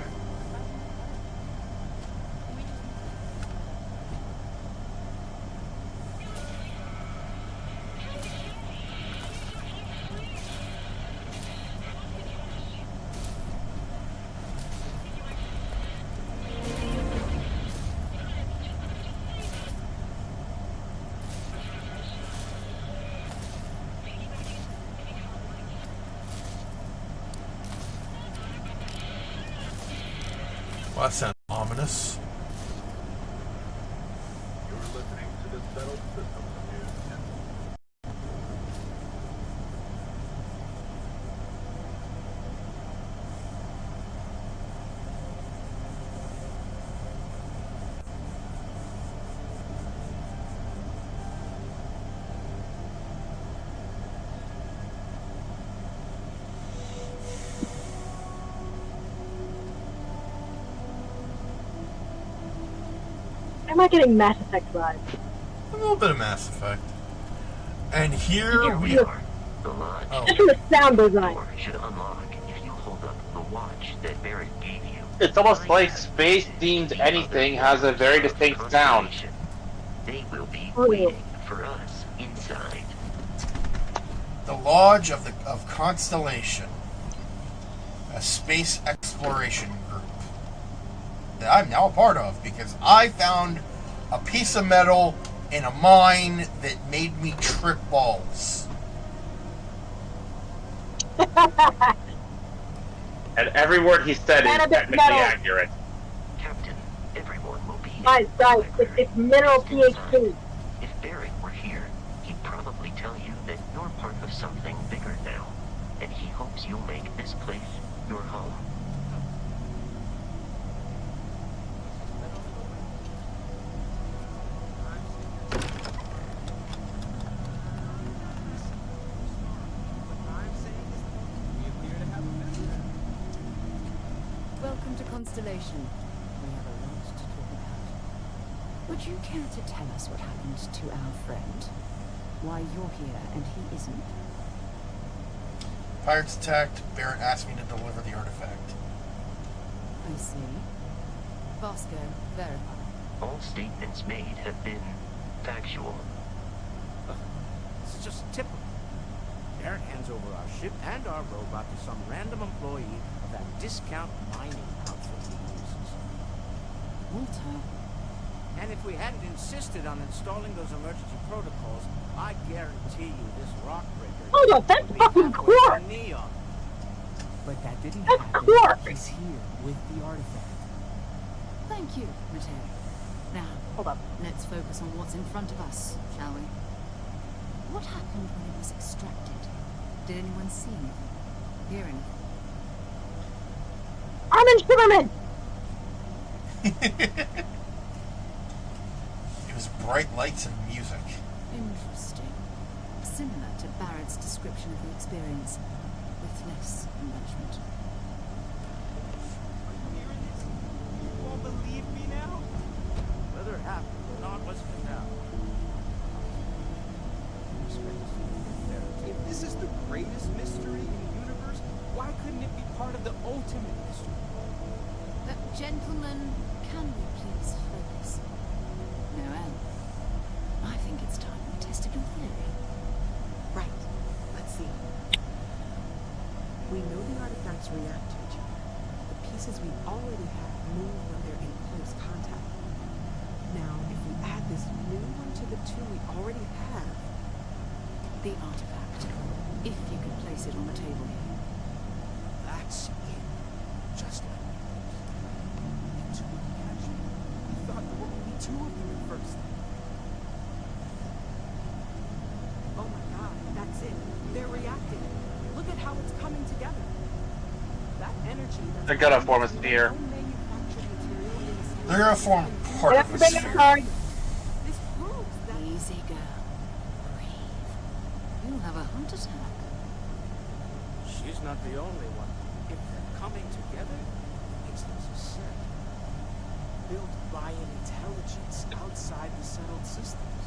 Well, that sounds ominous. You're listening to the Settled Systems News. Am I getting Mass Effect vibes? A little bit of Mass Effect. And here we are. The lodge. Oh. Just from the sound design. Door should unlock if you hold up the watch that Barrett gave you. It's almost like space-themed anything has a very distinct sound. They will be waiting for us inside. The Lodge of Constellation, a space exploration group that I'm now a part of because I found a piece of metal in a mine that made me trip balls. And every word he said is technically accurate. Captain, everyone will be Right. It's mineral PhD. If Barrett were here, he'd probably tell you that you're part of something bigger now, and he hopes you'll make this place your home. Welcome to Constellation. We have a lot to talk about. Would you care to tell us what happened to our friend? Why you're here and he isn't? Pirates attacked. Barrett asked me to deliver the artifact. I see. Vasco, verify. All statements made have been factual. It's just typical. Barrett hands over our ship and our robot to some random employee of that discount mining outfit he uses. Walter. And if we hadn't insisted on installing those emergency protocols, I guarantee you this rock breaker... Hold up, that's fucking Quark! Neon. But that didn't That's happen. Quark! He's here with the artifact. Thank you, Mateo. Now, Hold up. let's focus on what's in front of us, shall we? What happened when it was extracted? Did anyone see anything? Hear anything? Armin Shiverman! It was bright lights and music. Interesting. Similar to Barrett's description of the experience, with less embellishment. You all believe me now? Whether it happened or not wasn't a doubt. If this is the greatest mystery in the universe, why couldn't it be part of the ultimate mystery? Gentlemen, can we please focus? Noel, I think it's time we tested your theory. Right. Let's see. We know the artifacts react to each other. The pieces we already have move when they're in close contact. Now, if we add this new one to the two we already have... The artifact. If you could place it on the table here. That's it. Just like intuitive action. I thought there were only two of them at first. Oh my god, that's it. They're reacting. Look at how it's coming together. That energy that's... They're gonna form a sphere. They're gonna form part of the sphere. This proves that... Easy, girl. Breathe. You'll have a heart attack. She's not the only one. If they're coming together, it's a set. Built by an intelligence outside the settled systems.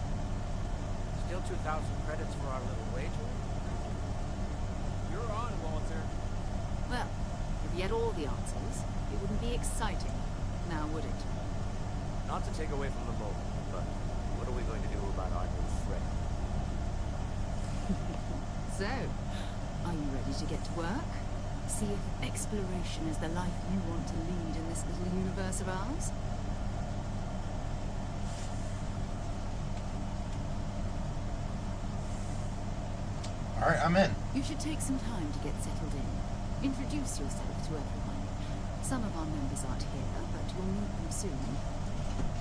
Still 2,000 credits for our little wager? You're on, Walter. Well, if you had all the answers, it wouldn't be exciting, now would it? Not to take away from the moment, but what are we going to do about our new friend? So, are you ready to get to work? See if exploration is the life you want to lead in this little universe of ours? Alright, I'm in. You should take some time to get settled in. Introduce yourself to everyone. Some of our members aren't here, but you'll meet them soon.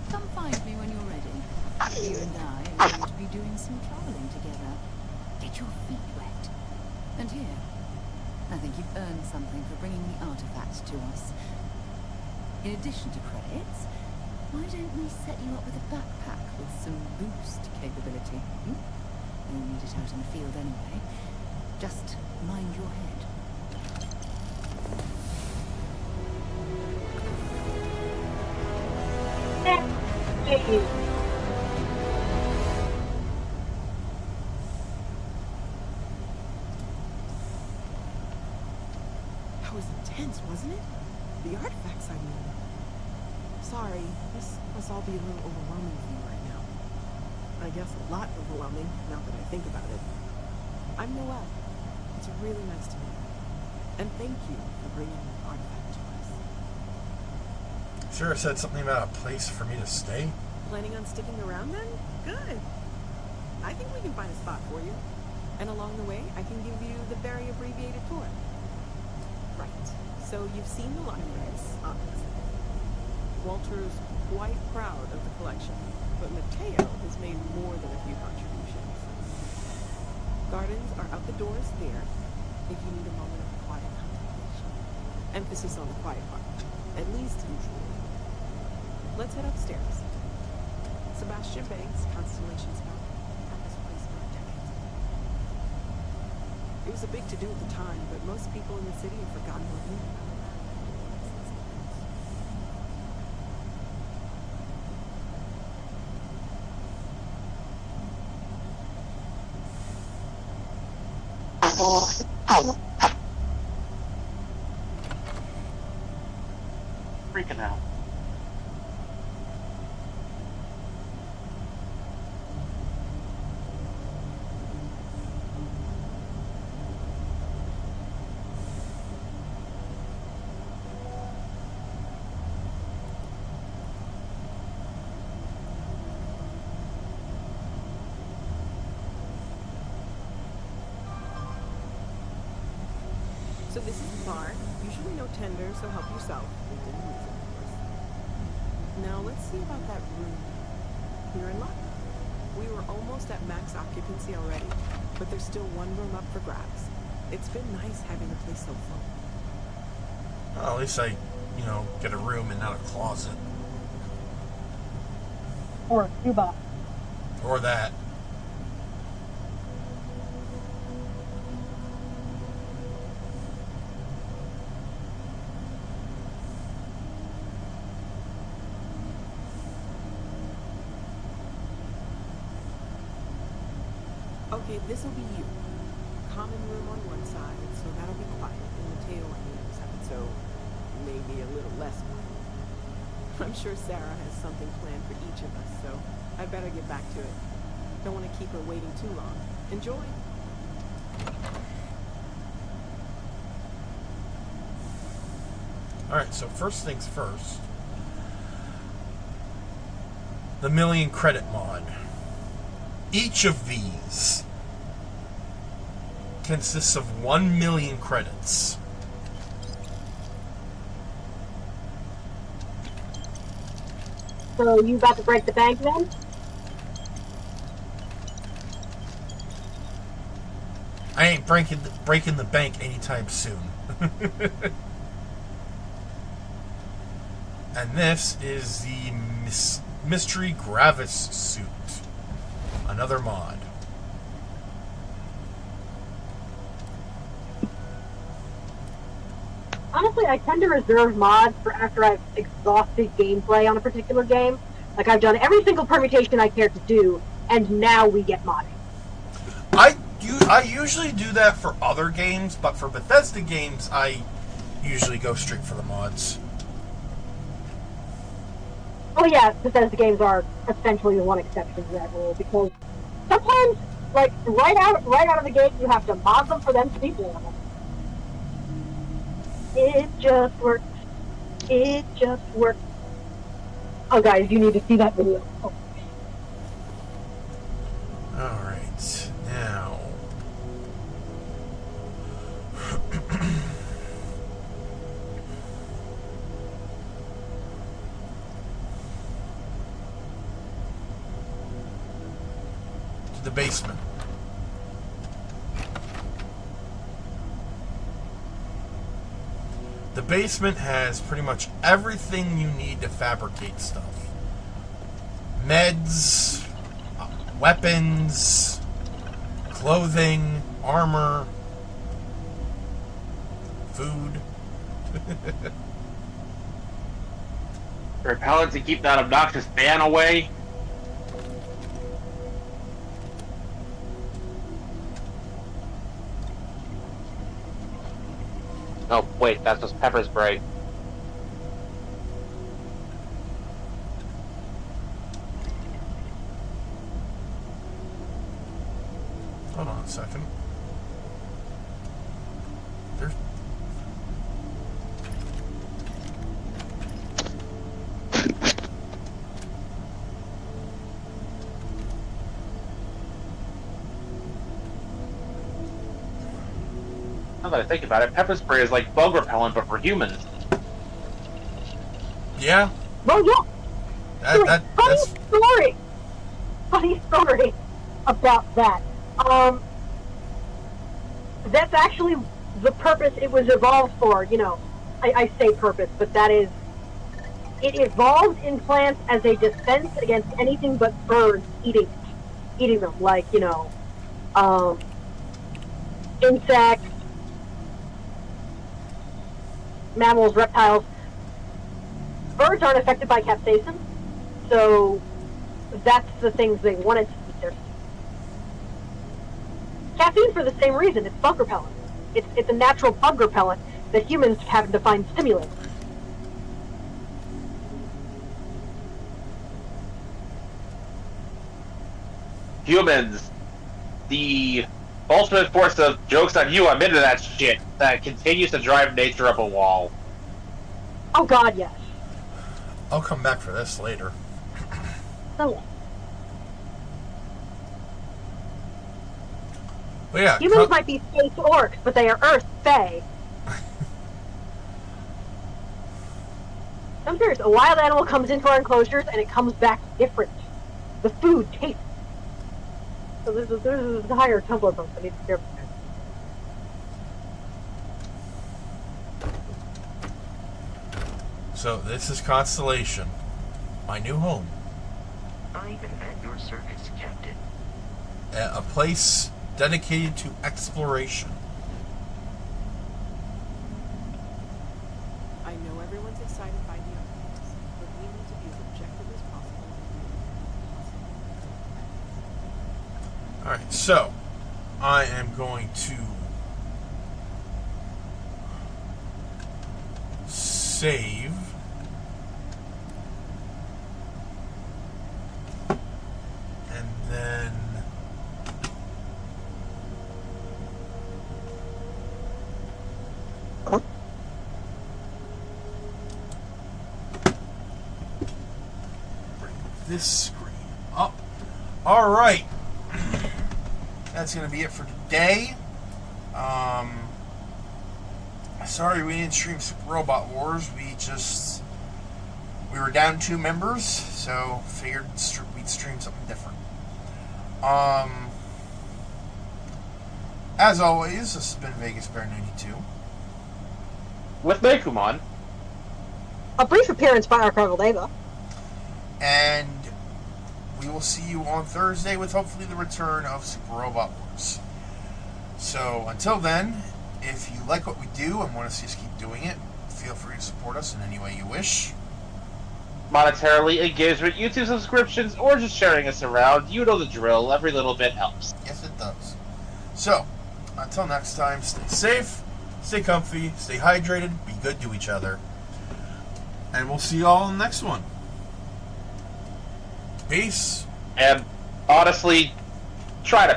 Come find me when you're ready. You and I are going to be doing some traveling together. Get your feet wet. And here, I think you've earned something for bringing the artifact to us. In addition to credits, why don't we set you up with a backpack with some boost capability? You'll need it out in the field anyway. Just mind your head. That was intense, wasn't it? The artifacts, I mean. Sorry, this must all be a little overwhelming for you right now. I guess a lot overwhelming, now that I think about it. I'm Noel. It's really nice to meet you. And thank you for bringing the artifact to us. Sarah said something about a place for me to stay. Planning on sticking around then? Good. I think we can find a spot for you. And along the way, I can give you the very abbreviated tour. Right. So you've seen the libraries, obviously. Walter's quite proud of the collection, but Mateo has made more than a few contributions. Gardens are out the doors there, if you need a moment of quiet contemplation. Emphasis on the quiet part, at least usually. Let's head upstairs. Sebastian Banks, Constellation Scout, had this place for decades. It was a big to-do at the time, but most people in the city have forgotten what knew about it. Freaking out. So this is the bar. Usually no tender, so help yourself. We didn't use it, of course. Now let's see about that room. You're in luck. We were almost at max occupancy already, but there's still one room up for grabs. It's been nice having the place so full. Well, at least I, get a room and not a closet. Or a shoebox. Or that. Okay, this'll be you. Common room on one side, so that'll be quiet, and Mateo on the other side, so maybe a little less quiet. I'm sure Sarah has something planned for each of us, so I better get back to it. Don't want to keep her waiting too long. Enjoy. Alright, so first things first. The million credit mod. Each of these consists of 1 million credits. So you about to break the bank then? I ain't breaking the bank anytime soon. And this is the Mystery Gravis suit. Another mod. Honestly, I tend to reserve mods for after I've exhausted gameplay on a particular game. Like, I've done every single permutation I care to do, and now we get modding. I usually do that for other games, but for Bethesda games, I usually go straight for the mods. Oh yeah, Bethesda games are essentially the one exception to that rule, because sometimes, like, right out of the gate, you have to mod them for them to be playable. It just works. It just works. Oh guys, you need to see that video. Oh. Alright, now... to the basement. The basement has pretty much everything you need to fabricate stuff. Meds, weapons, clothing, armor, food. Repellent to keep that obnoxious fan away. Oh, wait, that's just pepper spray. Hold on a second. There's... Now that I think about it, pepper spray is like bug repellent, but for humans. Yeah. Well, yeah. That's... Funny story about that. That's actually the purpose it was evolved for, you know. I say purpose, but that is... It evolved in plants as a defense against anything but birds eating them. Like, you know, insects, mammals, reptiles. Birds aren't affected by capsaicin, so that's the things they wanted to eat their. Caffeine for the same reason. It's bug repellent. It's a natural bug repellent that humans happen to find stimulating. Humans, the ultimate force of jokes on you, I'm into that shit that continues to drive nature up a wall. Oh god, yes. I'll come back for this later. So, but yeah, humans might be space orcs, but they are Earth Fae. I'm serious. A wild animal comes into our enclosures and it comes back different. The food tastes. So there's a higher Tumblr post I need to share. So this is Constellation, my new home. I am at your service, Captain. A place dedicated to exploration. I know everyone's excited by the updates, but we need to be as objective as possible. Alright, so I am going to save this screen up. Alright. That's going to be it for today. Sorry we didn't stream Super Robot Wars. We were down 2 members, so figured we'd stream something different. As always, this has been Vegas Bear 92. With Meikumon. A brief appearance by Archival Ava. And we will see you on Thursday with hopefully the return of Super Robot Wars. So, until then, if you like what we do and want to see us keep doing it, feel free to support us in any way you wish. Monetarily, engagement, YouTube subscriptions, or just sharing us around. You know the drill. Every little bit helps. Yes, it does. So, until next time, stay safe, stay comfy, stay hydrated, be good to each other. And we'll see you all in the next one. Peace. And honestly, try to